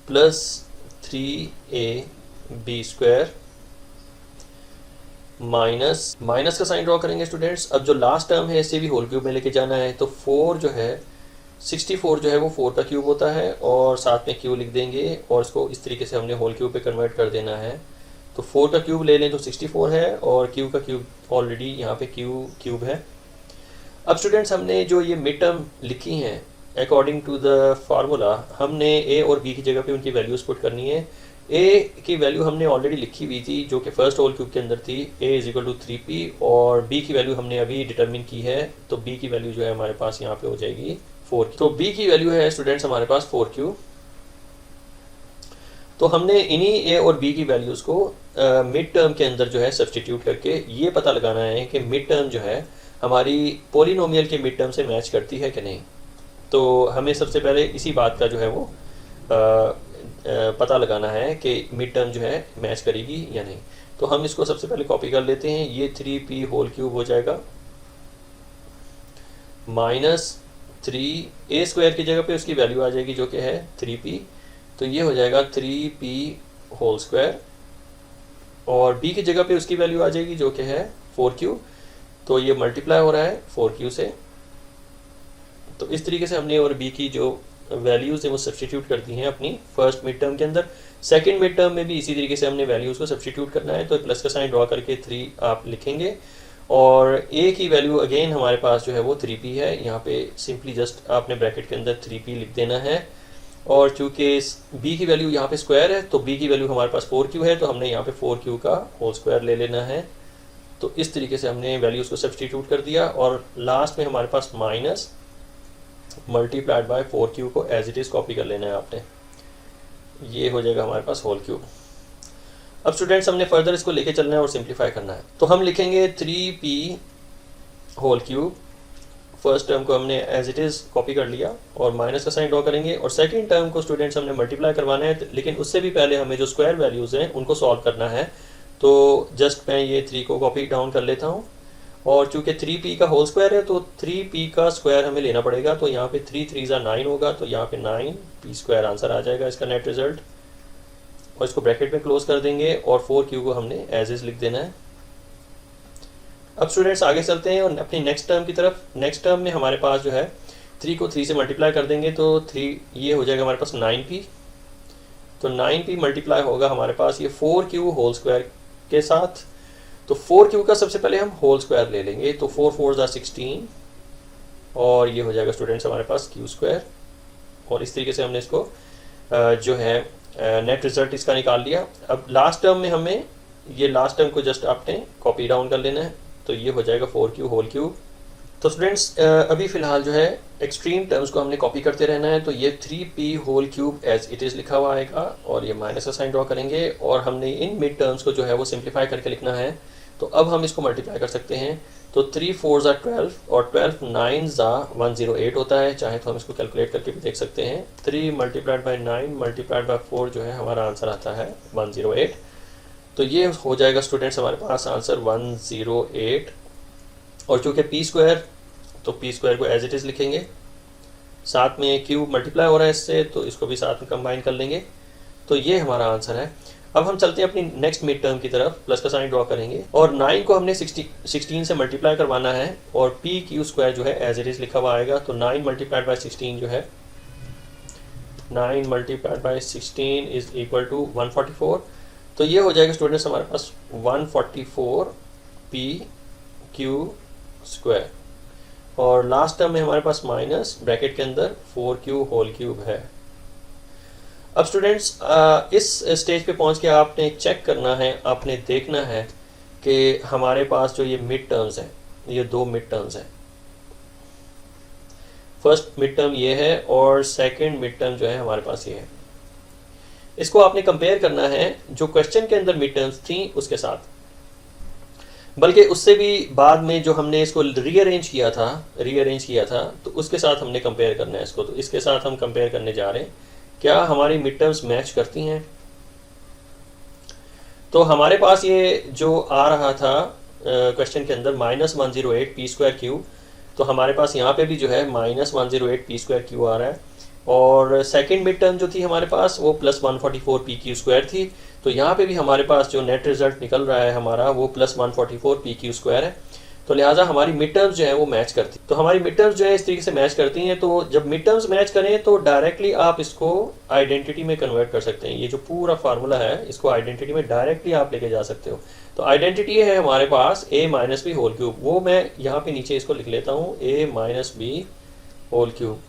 +3ab² माइनस का साइन ड्रॉ करेंगे स्टूडेंट्स। अब जो लास्ट टर्म है इसे भी होल क्यूब में लेके जाना है। तो 4 जो है 64 जो है वो 4 का क्यूब होता है, और साथ में क्यू लिख देंगे, और इसको इस तरीके से हमने होल क्यूब पे कन्वर्ट कर देना है। तो 4 का क्यूब ले लें तो 64 है, और क्यू का क्यूब ऑलरेडी यहाँ पे क्यूब है। अब स्टूडेंट्स हमने जो ये मिड टर्म लिखी हैं अकॉर्डिंग टू द फार्मूला, हमने ए और बी की जगह पे उनकी वैल्यूज़ पुट करनी है। ए की वैल्यू हमने ऑलरेडी लिखी हुई थी जो कि फर्स्ट होल क्यूब के अंदर थी, ए इज इक्वल टू 3p, और बी की वैल्यू हमने अभी डिटरमिन की है। तो बी की वैल्यू जो है हमारे पास यहाँ पे हो जाएगी 4q। तो b की वैल्यू है स्टूडेंट्स हमारे पास 4q। तो हमने इन्हीं a और b की वैल्यूज़ को मिड टर्म के अंदर जो है सब्सटीट्यूट करके ये पता लगाना है कि मिड टर्म जो है हमारी पॉलिनोमियल के मिड टर्म से मैच करती है कि नहीं। तो हमें सबसे पहले इसी बात का जो है वो पता लगाना है कि मिड टर्म जो है मैच करेगी या नहीं। तो हम इसको सबसे पहले कॉपी कर लेते हैं। ये 3p होल क्यूब हो जाएगा, -3a² की जगह पे उसकी वैल्यू आ जाएगी जो कि है 3p। तो ये हो जाएगा 3p होल स्क्वायर, और b की जगह पे उसकी वैल्यू आ जाएगी जो कि है 4q। तो ये मल्टीप्लाई हो रहा है 4q से। तो इस तरीके से हमने और b की जो वैल्यूज़ है वो सब्सटीट्यूट कर दी हैं अपनी फर्स्ट मिड टर्म के अंदर। सेकंड मिड टर्म में भी इसी तरीके से हमने वैल्यूज़ को सब्सटीट्यूट करना है। तो प्लस का साइन ड्रॉ करके 3 आप लिखेंगे, और a की वैल्यू अगेन हमारे पास जो है वो 3p है। यहाँ पे सिंपली जस्ट आपने ब्रैकेट के अंदर 3p लिख देना है, और चूँकि b की वैल्यू यहाँ पे स्क्वायर है तो b की वैल्यू हमारे पास 4q है, तो हमने यहाँ पे 4q का होल स्क्वायर ले लेना है। तो इस तरीके से हमने वैल्यूज़ को सब्सटीट्यूट कर दिया, और लास्ट में हमारे पास माइनस मल्टीप्लाइड बाय 4q को एज इट इज़ कॉपी कर लेना है आपने। ये हो जाएगा हमारे पास होल क्यूब। अब स्टूडेंट्स हमने फर्दर इसको लेके चलना है और सिंप्लीफाई करना है। तो हम लिखेंगे 3p whole cube first term को हमने एज इट इज़ कॉपी कर लिया और माइनस का साइन ड्रॉ करेंगे, और सेकंड टर्म को स्टूडेंट्स हमने मल्टीप्लाई करवाना है, लेकिन उससे भी पहले हमें जो स्क्वायर वैल्यूज़ हैं उनको सॉल्व करना है। तो जस्ट मैं ये 3 को कॉपी डाउन कर लेता हूँ, और चूंकि 3p का होल स्क्वायर है तो 3p का स्क्वायर हमें लेना पड़ेगा। तो यहाँ पे 3 3 9 होगा, तो यहाँ पे 9p स्क्वायर आंसर आ जाएगा इसका नेट रिजल्ट, और इसको ब्रैकेट में क्लोज कर देंगे और 4q को हमने एज इज लिख देना है। अब स्टूडेंट्स आगे चलते हैं और अपनी नेक्स्ट टर्म की तरफ। नेक्स्ट टर्म में हमारे पास जो है 3 को 3 से मल्टीप्लाई कर देंगे तो 3 ये हो जाएगा हमारे पास 9p, तो 9p मल्टीप्लाई होगा हमारे पास ये 4q होल स्क्वायर के साथ। तो 4q का सबसे पहले हम होल स्क्वायर ले लेंगे, तो 4 4 16, और ये हो जाएगा स्टूडेंट्स हमारे पास q स्क्वायर। और इस तरीके से हमने इसको जो है नेट रिजल्ट इसका निकाल लिया। अब लास्ट टर्म में हमें ये लास्ट टर्म को जस्ट आपने कॉपी डाउन कर लेना है, तो ये हो जाएगा 4q होल क्यूब। तो स्टूडेंट्स अभी फ़िलहाल जो है एक्सट्रीम टर्म्स को हमने कॉपी करते रहना है। तो ये 3p whole cube as it is लिखा हुआ आएगा, और ये माइनस का साइन ड्रॉ करेंगे, और हमने इन मिड टर्म्स को जो है वो सिंप्लीफाई करके लिखना है। तो अब हम इसको मल्टीप्लाई कर सकते हैं, तो 3 4 12 और 12 9 108 होता है। चाहे तो हम इसको कैलकुलेट करके भी देख सकते हैं। 3 मल्टीप्लाइड बाई 9 मल्टीप्लाइड बाई 4 जो है हमारा आंसर आता है 108। तो ये हो जाएगा स्टूडेंट्स हमारे पास आंसर 108। और चूँकि p स्क्वायर, तो p स्क्वायर को एज इट इज़ लिखेंगे, साथ में क्यूब मल्टीप्लाई हो रहा है इससे, तो इसको भी साथ में कंबाइन कर लेंगे। तो ये हमारा आंसर है। अब हम चलते हैं अपनी नेक्स्ट मिड टर्म की तरफ, प्लस का साइन ड्रॉ करेंगे, और 9 को हमने 16 से मल्टीप्लाई करवाना है, और p क्यू स्क्वायर जो है एज इट इज़ लिखा हुआ आएगा। तो 9 मल्टीप्लाइड बाई 16 जो है 9 multiplied by 16 is equal to 144। तो ये हो जाएगा स्टूडेंट्स हमारे पास 144 p क्यू स्क्वायर, और लास्ट टर्म में हमारे पास माइनस ब्रैकेट के अंदर 4q होल क्यूब है। अब स्टूडेंट्स इस स्टेज पे पहुंच के आपने चेक करना है, आपने देखना है कि हमारे पास जो ये मिड टर्म्स हैं, ये 2 मिड टर्म्स हैं। फर्स्ट मिड टर्म ये है और सेकंड मिड टर्म जो है हमारे पास ये है। इसको आपने कंपेयर करना है जो क्वेश्चन के अंदर मिड टर्म्स थी उसके साथ, बल्कि उससे भी बाद में जो हमने इसको रीअरेंज किया था तो उसके साथ हमने कंपेयर करना है इसको। तो इसके साथ हम कंपेयर करने जा रहे हैं, क्या हमारी मिड टर्म्स मैच करती हैं। तो हमारे पास ये जो आ रहा था क्वेश्चन के अंदर -108 p स्क्वायर क्यू, तो हमारे पास यहाँ पे भी जो है -108 p स्क्वायर क्यू आ रहा है, और सेकंड मिड टर्म जो थी हमारे पास वो +144 p क्यू स्क्वायर थी। तो यहाँ पे भी हमारे पास जो नेट रिजल्ट निकल रहा है हमारा वो +144 p क्यू स्क्वायर है। तो लिहाजा हमारी मिड टर्म्स जो है वो मैच करती, तो हमारी मिड टर्म्स जो है इस तरीके से मैच करती हैं। तो जब मिड टर्म्स मैच करें तो डायरेक्टली आप इसको आइडेंटिटी में कन्वर्ट कर सकते हैं। ये जो पूरा फार्मूला है इसको आइडेंटिटी में डायरेक्टली आप लेके जा सकते हो। तो आइडेंटिटी है हमारे पास a minus b whole cube, वो मैं यहाँ पे नीचे इसको लिख लेता हूँ, a minus b whole cube.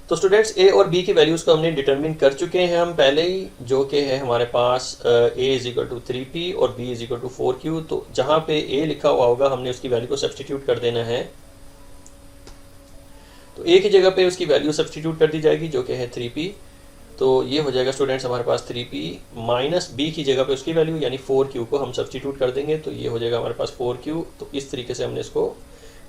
तो स्टूडेंट्स a और b की वैल्यूज़ को हमने डिटरमिन कर चुके हैं हम पहले ही, जो कि है हमारे पास a is equal to 3p और b is equal to 4q। तो जहाँ पे a लिखा हुआ होगा हमने उसकी वैल्यू को सब्सटीट्यूट कर देना है। तो a की जगह पे उसकी वैल्यू सब्सटीट्यूट कर दी जाएगी जो कि है 3p। तो ये हो जाएगा स्टूडेंट्स हमारे पास 3p माइनस b की जगह पे उसकी वैल्यू यानी 4q को हम सब्सटीट्यूट कर देंगे, तो ये हो जाएगा हमारे पास 4q। तो इस तरीके से हमने इसको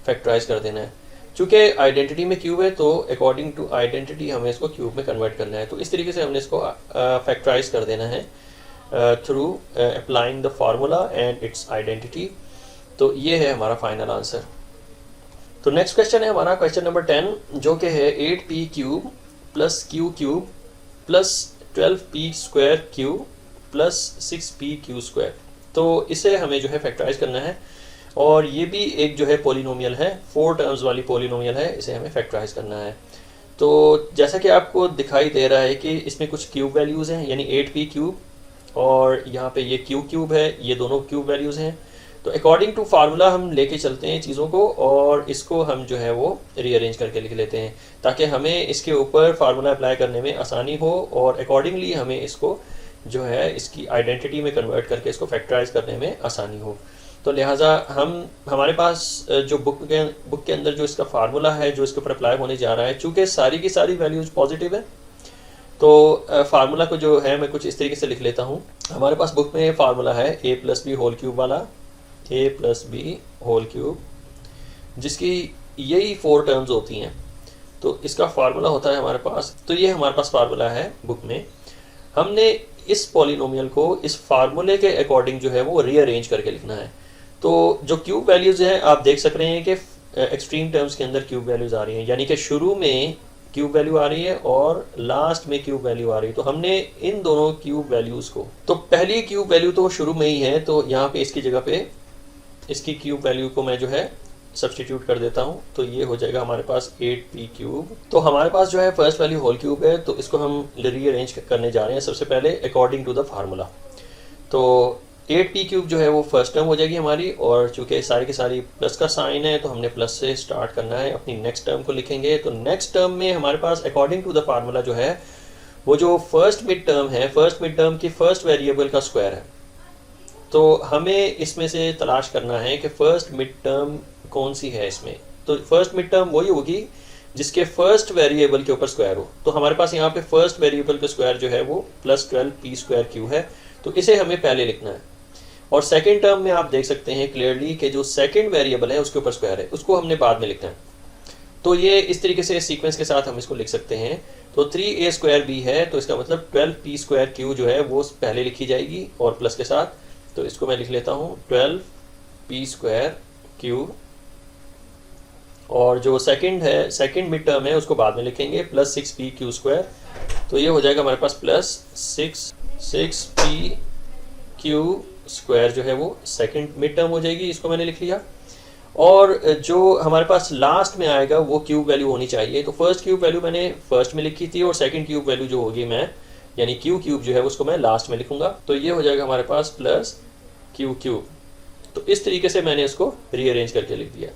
फैक्टराइज कर देना है। चूँकि आइडेंटिटी में क्यूब है तो अकॉर्डिंग टू आइडेंटिटी हमें इसको क्यूब में कन्वर्ट करना है। तो इस तरीके से हमने इसको फैक्टराइज कर देना है through applying the formula and it's identity. तो ये है हमारा फाइनल आंसर। तो नेक्स्ट क्वेश्चन है हमारा क्वेश्चन नंबर 10, जो कि है 8p cube plus q cube plus 12p square cube plus 6p Q square. तो इसे हमें जो है फैक्टराइज करना है, और ये भी एक जो है पॉलिनोमियल है, 4 टर्म्स वाली पॉलिनोमियल है, इसे हमें फैक्टराइज करना है। तो जैसा कि आपको दिखाई दे रहा है कि इसमें कुछ क्यूब वैल्यूज़ हैं, यानी 8p क्यूब, और यहाँ पे ये q क्यूब है, ये दोनों क्यूब वैल्यूज़ हैं। तो अकॉर्डिंग टू फार्मूला हम लेके चलते हैं चीज़ों को, और इसको हम जो है वो रीअरेंज करके लिख लेते हैं ताकि हमें इसके ऊपर फार्मूला अप्लाई करने में आसानी हो, और अकॉर्डिंगली हमें इसको जो है इसकी आइडेंटिटी में कन्वर्ट करके इसको फैक्टराइज करने में आसानी हो। तो लिहाजा हमारे पास जो बुक के अंदर जो इसका फार्मूला है जो इसके ऊपर अप्लाई होने जा रहा है, चूँकि सारी की सारी वैल्यूज़ पॉजिटिव है, तो फार्मूला को जो है मैं कुछ इस तरीके से लिख लेता हूँ। हमारे पास बुक में फार्मूला है a plus b whole cube वाला, a plus b whole cube, जिसकी यही 4 टर्म्स होती हैं। तो इसका फार्मूला होता है हमारे पास, तो ये हमारे पास फार्मूला है बुक में। हमने इस पॉलिनोमियल को इस फार्मूले के अकॉर्डिंग जो है वो रीअरेंज करके लिखना है। तो जो क्यूब वैल्यूज़ हैं आप देख सक रहे हैं कि एक्सट्रीम टर्म्स के अंदर क्यूब वैल्यूज़ आ रही हैं, यानी कि शुरू में क्यूब वैल्यू आ रही है और लास्ट में क्यूब वैल्यू आ रही है। तो हमने इन दोनों क्यूब वैल्यूज़ को, तो पहली क्यूब वैल्यू तो शुरू में ही है, तो यहाँ पे इसकी जगह पे इसकी क्यूब वैल्यू को मैं जो है सब्सटीट्यूट कर देता हूँ। तो ये हो जाएगा हमारे पास 8p क्यूब। तो हमारे पास जो है फर्स्ट वैल्यू होल क्यूब है, तो इसको हम रीअरेंज करने जा रहे हैं सबसे पहले अकॉर्डिंग टू द फार्मूला। तो 8p क्यूब जो है वो फर्स्ट टर्म हो जाएगी हमारी, और चूंकि सारी की सारी प्लस का साइन है तो हमने प्लस से स्टार्ट करना है, अपनी नेक्स्ट टर्म को लिखेंगे। तो नेक्स्ट टर्म में हमारे पास अकॉर्डिंग टू द फार्मूला जो है वो जो फर्स्ट मिड टर्म है, फर्स्ट मिड टर्म की फर्स्ट वेरिएबल का स्क्वायर है। तो हमें इसमें से तलाश करना है कि फर्स्ट मिड टर्म कौन सी है इसमें। तो फर्स्ट मिड टर्म वही होगी जिसके फर्स्ट वेरिएबल के ऊपर स्क्वायर हो। तो हमारे पास यहाँ पे फर्स्ट वेरिएबल का स्क्वायर जो है वो +12p² है, तो इसे हमें पहले लिखना है। और सेकंड टर्म में आप देख सकते हैं क्लियरली कि जो सेकंड वेरिएबल है उसके ऊपर स्क्वायर है, उसको हमने बाद में लिखना है। तो ये इस तरीके से सीक्वेंस के साथ हम इसको लिख सकते हैं। तो 3a² है, तो इसका मतलब 12p² जो है वो पहले लिखी जाएगी और प्लस के साथ। तो इसको मैं लिख लेता हूँ 12p², और जो सेकंड है, सेकंड मिड टर्म है, उसको बाद में लिखेंगे +6pq²। तो ये हो जाएगा हमारे पास +6p² जो है वो सेकंड मिड टर्म हो जाएगी, इसको मैंने लिख लिया। और जो हमारे पास लास्ट में आएगा वो क्यूब वैल्यू होनी चाहिए। तो फर्स्ट क्यूब वैल्यू मैंने फर्स्ट में लिखी थी, और सेकंड क्यूब वैल्यू जो होगी मैं, यानी क्यू क्यूब जो है उसको मैं लास्ट में लिखूंगा। तो ये हो जाएगा हमारे पास +q³। तो इस तरीके से मैंने इसको रीअरेंज करके लिख दिया।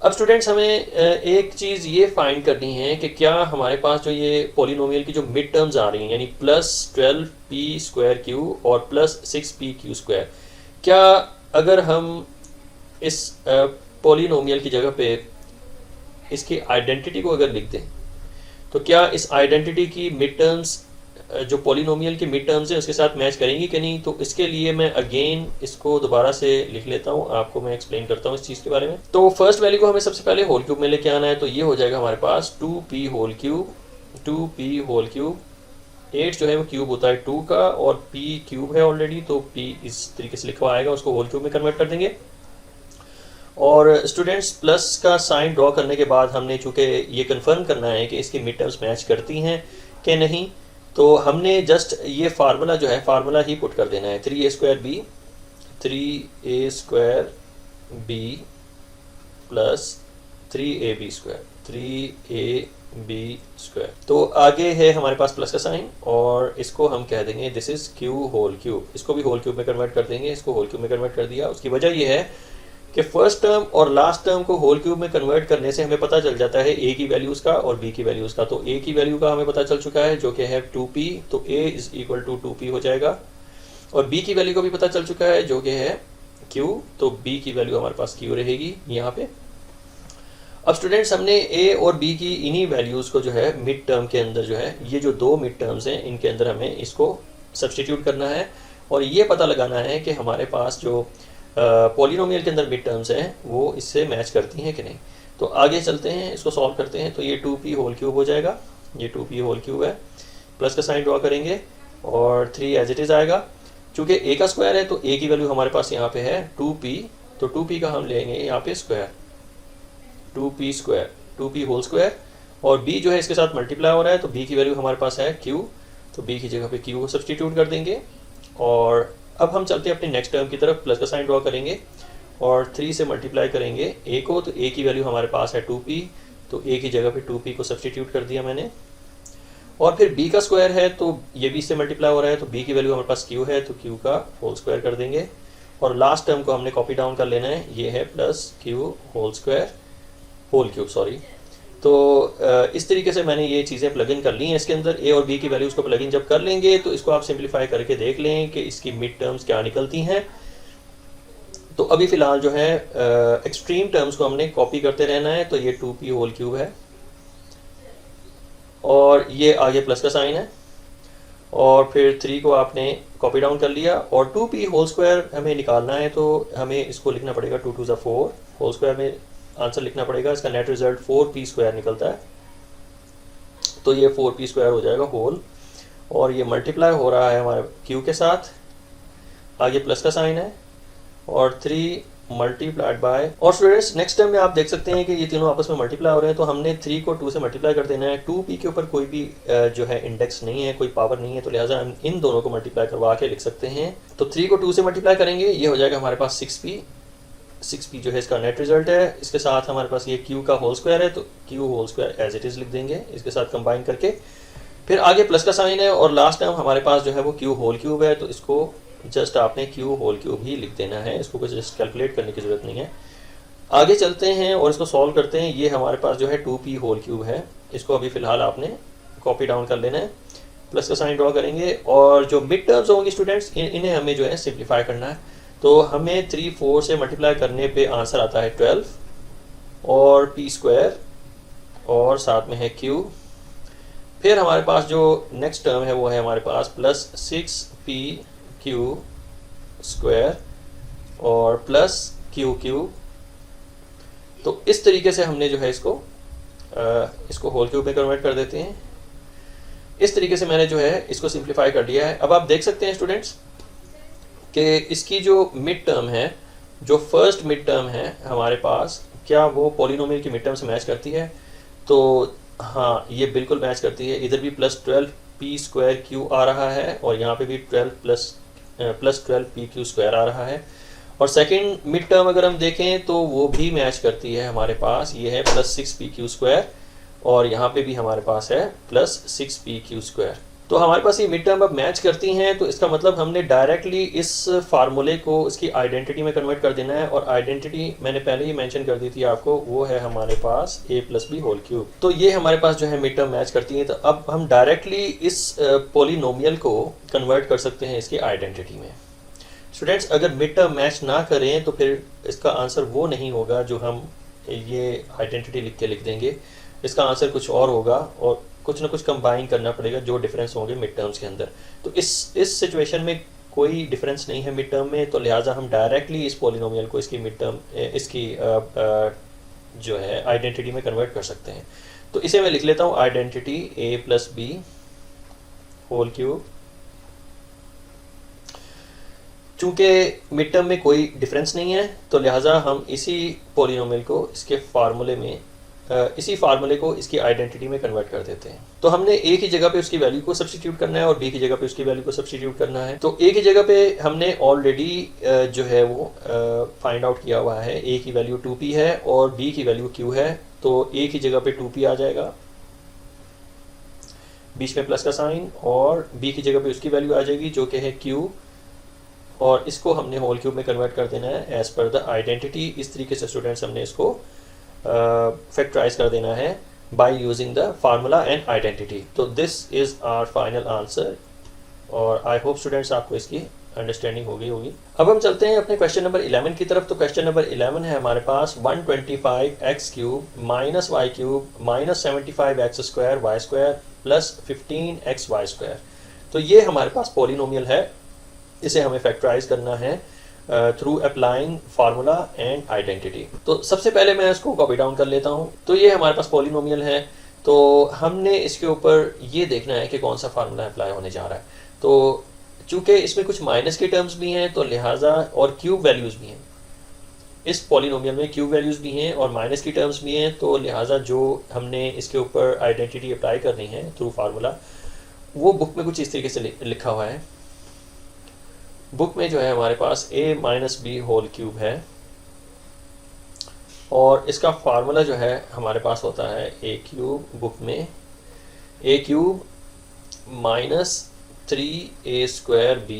अब स्टूडेंट्स हमें एक चीज़ ये फाइंड करनी है कि क्या हमारे पास जो ये पॉलिनोमियल की जो मिड टर्म्स आ रही हैं, यानी +12p² और +6pq², क्या अगर हम इस पॉलिनोमियल की जगह पे इसकी आइडेंटिटी को अगर लिख दें, तो क्या इस आइडेंटिटी की मिड टर्म्स जो पॉलिनोमियल की मिड टर्म्स हैं उसके साथ मैच करेंगी कि नहीं। तो इसके लिए मैं अगेन इसको दोबारा से लिख लेता हूँ, आपको मैं एक्सप्लेन करता हूँ इस चीज़ के बारे में। तो फर्स्ट वैल्यू को हमें सबसे पहले होल क्यूब में लेके आना है। तो ये हो जाएगा हमारे पास 2p²। 8 जो है वो क्यूब होता है 2 का, और p क्यूब है ऑलरेडी, तो p इस तरीके से लिखा आएगा, उसको होल क्यूब में कन्वर्ट कर देंगे। और स्टूडेंट्स प्लस का साइन ड्रॉ करने के बाद हमने चूँकि ये कंफर्म करना है कि इसकी मिड टर्म्स मैच करती हैं कि नहीं, तो हमने जस्ट ये फार्मूला जो है फार्मूला ही पुट कर देना है। 3a² plus 3ab²। तो आगे है हमारे पास प्लस का साइन, और इसको हम कह देंगे this is q whole cube. इसको भी होल क्यूब में कन्वर्ट कर देंगे, इसको होल क्यूब में कन्वर्ट कर दिया। उसकी वजह ये है कि फर्स्ट टर्म और लास्ट टर्म को होल क्यूब में कन्वर्ट करने से हमें पता चल जाता है a की वैल्यूज़ का और b की वैल्यूज़ का। तो a की वैल्यू का हमें पता चल चुका है जो कि है 2p, तो a is equal to 2p हो जाएगा। और b की वैल्यू का भी पता चल चुका है जो कि है q, तो b की वैल्यू हमारे पास q रहेगी यहाँ पे। अब स्टूडेंट्स हमने a और b की इन्हीं वैल्यूज़ को जो है मिड टर्म के अंदर जो है, ये जो दो मिड टर्म्स हैं इनके अंदर हमें इसको सब्सटीट्यूट करना है, और ये पता लगाना है कि हमारे पास जो पॉलिनोमियल के अंदर मिड टर्म्स हैं वो इससे मैच करती हैं कि नहीं। तो आगे चलते हैं, इसको सॉल्व करते हैं। तो ये 2p होल क्यूब हो जाएगा, ये 2p होल क्यूब है, प्लस का साइन ड्रॉ करेंगे और 3 एज इट इज़ आएगा। चूँकि a का स्क्वायर है तो a की वैल्यू हमारे पास यहाँ पे है 2p, तो 2p का हम लेंगे यहाँ पे स्क्वायर, 2p होल स्क्वायर, और b जो है इसके साथ मल्टीप्लाई हो रहा है, तो b की वैल्यू हमारे पास है q, तो b की जगह पे q को सब्सटीट्यूट कर देंगे। और अब हम चलते हैं अपने नेक्स्ट टर्म की तरफ, प्लस का साइन ड्रॉ करेंगे और 3 से मल्टीप्लाई करेंगे a को, तो a की वैल्यू हमारे पास है 2p, तो a की जगह पे 2p को सब्सटीट्यूट कर दिया मैंने। और फिर b का स्क्वायर है तो ये भी इससे मल्टीप्लाई हो रहा है, तो b की वैल्यू हमारे पास q है, तो q का होल स्क्वायर कर देंगे। और लास्ट टर्म को हमने कॉपी डाउन कर लेना है, ये है plus q whole square, whole cube sorry. तो इस तरीके से मैंने ये चीज़ें प्लग इन कर ली हैं इसके अंदर। a और b की वैल्यूज़ को प्लग इन जब कर लेंगे तो इसको आप सिंप्लीफाई करके देख लें कि इसकी मिड टर्म्स क्या निकलती हैं। तो अभी फ़िलहाल जो है एक्सट्रीम टर्म्स को हमने कॉपी करते रहना है। तो ये 2p होल क्यूब है और ये आगे प्लस का साइन है, और फिर 3 को आपने कॉपी डाउन कर लिया, और 2p होल स्क्वायर हमें निकालना है, तो हमें इसको लिखना पड़ेगा 2 2 4 होल स्क्वायर में आंसर लिखना पड़ेगा। इसका नेट रिजल्ट 4p² निकलता है, तो ये 4p² हो जाएगा होल, और ये मल्टीप्लाई हो रहा है हमारे q के साथ, आगे प्लस का साइन है, और 3 मल्टीप्लाइड बाय, और स्टूडेंट्स नेक्स्ट टाइम में आप देख सकते हैं कि ये तीनों आपस में मल्टीप्लाई हो रहे हैं, तो हमने 3 को 2 से मल्टीप्लाई कर देना है। 2p के ऊपर कोई भी जो है इंडेक्स नहीं है, कोई पावर नहीं है, तो लिहाजा हम इन दोनों को मल्टीप्लाई करवा के लिख सकते हैं। तो 3 को 2 से मल्टीप्लाई करेंगे, ये हो जाएगा हमारे पास 6p जो है इसका नेट रिजल्ट है। इसके साथ हमारे पास ये q का होल स्क्वायर है, तो q whole square as it is लिख देंगे इसके साथ कंबाइन करके। फिर आगे प्लस का साइन है, और लास्ट टाइम हमारे पास जो है वो q होल क्यूब है, तो इसको जस्ट आपने q होल क्यूब ही लिख देना है, इसको कुछ जस्ट कैलकुलेट करने की ज़रूरत नहीं है। आगे चलते हैं और इसको सॉल्व करते हैं। ये हमारे पास जो है 2p होल क्यूब है, इसको अभी फ़िलहाल आपने कॉपी डाउन कर लेना है। प्लस का साइन ड्रॉ करेंगे, और जो मिड टर्म्स होंगी स्टूडेंट्स इन्हें हमें जो है सिंप्लीफाई करना है। तो हमें 3 4 से मल्टीप्लाई करने पे आंसर आता है 12 और p², और साथ में है q। फिर हमारे पास जो नेक्स्ट टर्म है वो है हमारे पास प्लस 6pq² और प्लस q³। तो इस तरीके से हमने जो है इसको होल क्यूब में कन्वर्ट कर देते हैं। इस तरीके से मैंने जो है इसको सिंप्लीफाई कर दिया है। अब आप देख सकते हैं स्टूडेंट्स कि इसकी जो मिड टर्म है, जो फर्स्ट मिड टर्म है हमारे पास, क्या वो पॉलिनोमियल की मिड टर्म से मैच करती है? तो हाँ, ये बिल्कुल मैच करती है। इधर भी प्लस 12p² आ रहा है, और यहाँ पे भी 12 प्लस 12pq² आ रहा है। और सेकंड मिड टर्म अगर हम देखें तो वो भी मैच करती है हमारे पास, ये है प्लस 6pq², और यहाँ पे भी हमारे पास है प्लस 6pq²। तो हमारे पास ये मिड टर्म अब मैच करती हैं, तो इसका मतलब हमने डायरेक्टली इस फार्मूले को इसकी आइडेंटिटी में कन्वर्ट कर देना है। और आइडेंटिटी मैंने पहले ही मेंशन कर दी थी आपको, वो है हमारे पास a+b होल क्यूब। तो ये हमारे पास जो है मिड टर्म मैच करती है। तो अब हम डायरेक्टली इस पॉलिनोमियल को कन्वर्ट कर सकते हैं इसकी आइडेंटिटी में। स्टूडेंट्स अगर मिड टर्म मैच ना करें तो फिर इसका आंसर वो नहीं होगा जो हम ये आइडेंटिटी लिख देंगे। इसका आंसर कुछ और होगा, और कुछ ना कुछ कंबाइन करना पड़ेगा जो डिफरेंस होंगे मिड टर्म्स के अंदर। तो इस सिचुएशन में कोई डिफरेंस नहीं है मिड टर्म में, तो लिहाजा हम डायरेक्टली इस पॉलिनोमियल को इसकी मिड टर्म इसकी जो है आइडेंटिटी में कन्वर्ट कर सकते हैं। तो इसे मैं लिख लेता हूँ आइडेंटिटी a+b होल क्यूब। चूँकि मिड टर्म में कोई डिफरेंस नहीं है, तो लिहाजा हम इसी पॉलिनोमियल को इसके फार्मूले में इसी फार्मूले को इसकी आइडेंटिटी में कन्वर्ट कर देते हैं। तो हमने a की जगह पे उसकी वैल्यू को सब्स्टिट्यूट करना है, और b की जगह पे उसकी वैल्यू को सब्स्टिट्यूट करना है। तो a की जगह पे हमने ऑलरेडी जो है वो फाइंड आउट किया हुआ है। a की वैल्यू 2p है और b की वैल्यू q है, तो a की जगह पे 2p आ जाएगा, बीच में प्लस का साइन, और b की जगह पे उसकी वैल्यू आ जाएगी जो कि है q, और इसको हमने होल क्यूब में कन्वर्ट कर देना है एज पर द आइडेंटिटी। इस तरीके से स्टूडेंट्स हमने इसको फैक्टराइज कर देना है by using the formula and identity. तो this is our final answer, और आई होप स्टूडेंट्स आपको इसकी अंडरस्टैंडिंग हो गई होगी। अब हम चलते हैं अपने क्वेश्चन नंबर 11 की तरफ। तो क्वेश्चन नंबर 11 है हमारे पास 125x³ minus y³ minus 75x² y² plus 15xy²। तो ये हमारे पास पॉलिनोमियल है, इसे हमें फैक्टराइज करना है through applying formula and identity. तो सबसे पहले मैं इसको कॉपी डाउन कर लेता हूँ। तो ये हमारे पास पॉलिनोमियल है, तो हमने इसके ऊपर ये देखना है कि कौन सा फार्मूला अप्लाई होने जा रहा है। तो चूँकि इसमें कुछ माइनस के टर्म्स भी हैं, तो लिहाजा और क्यूब वैल्यूज़ भी हैं, इस पॉलिनोमियल में क्यूब वैल्यूज़ भी हैं और माइनस की टर्म्स भी हैं, तो लिहाजा जो हमने इसके ऊपर आइडेंटिटी अप्लाई करनी है थ्रू फार्मूला, वो बुक में कुछ इस तरीके से लिखा हुआ है। बुक में जो है हमारे पास a-b होल क्यूब है, और इसका फार्मूला जो है हमारे पास होता है a³ बुक में a³ minus 3a² b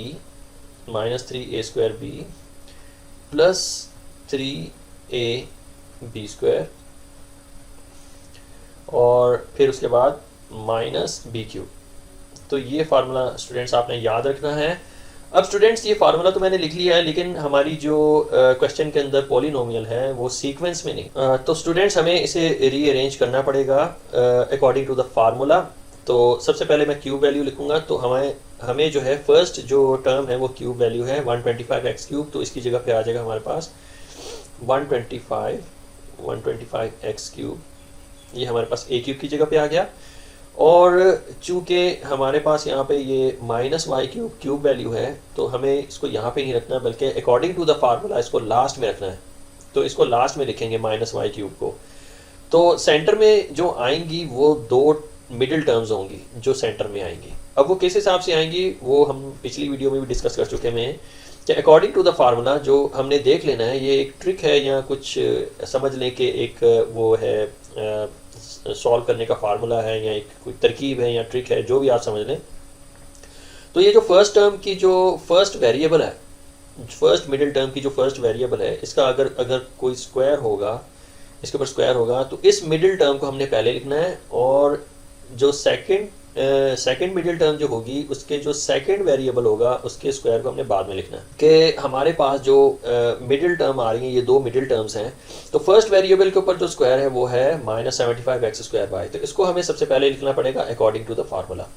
plus 3ab², और फिर उसके बाद माइनस b³। तो ये फार्मूला स्टूडेंट्स आपने याद रखना है। अब स्टूडेंट्स ये फार्मूला तो मैंने लिख लिया है, लेकिन हमारी जो क्वेश्चन के अंदर पॉलिनोमियल है वो सीक्वेंस में नहीं। तो स्टूडेंट्स हमें इसे रीअरेंज करना पड़ेगा अकॉर्डिंग टू द फार्मूला। तो सबसे पहले मैं क्यूब वैल्यू लिखूंगा, तो हमें जो है फर्स्ट जो टर्म है वो क्यूब वैल्यू है 125x³, तो इसकी जगह पे आ जाएगा हमारे पास 125 125x³ ये हमारे पास a³ की जगह पे आ गया। और चूंकि हमारे पास यहाँ पे ये -y³ क्यूब वैल्यू है, तो हमें इसको यहाँ पे नहीं रखना, बल्कि अकॉर्डिंग टू द फार्मूला इसको लास्ट में रखना है। तो इसको लास्ट में लिखेंगे -y³ को। तो सेंटर में जो आएंगी वो दो मिडिल टर्म्स होंगी जो सेंटर में आएंगी। अब वो किस हिसाब से आएंगी वो हम पिछली वीडियो में भी डिस्कस कर चुके हैं कि अकॉर्डिंग टू द फार्मूला जो हमने देख लेना है। ये एक ट्रिक है या कुछ समझ लें कि एक वो है सॉल्व करने का फार्मूला है या एक कोई तरकीब है या ट्रिक है, जो भी आप समझ लें। तो ये जो फर्स्ट टर्म की जो फर्स्ट वेरिएबल है, फर्स्ट मिडिल टर्म की जो फर्स्ट वेरिएबल है, इसका अगर कोई स्क्वायर होगा, इसके ऊपर स्क्वायर होगा, तो इस मिडिल टर्म को हमने पहले लिखना है। और जो सेकंड मिडिल टर्म जो होगी उसके जो सेकंड वेरिएबल होगा उसके स्क्वायर को हमने बाद में लिखना है। कि हमारे पास जो मिडिल टर्म आ रही हैं, ये दो मिडिल टर्म्स हैं, तो फर्स्ट वेरिएबल के ऊपर जो स्क्वायर है वो है -75x²। तो इसको हमें सबसे पहले लिखना पड़ेगा अकॉर्डिंग टू द फार्मूला।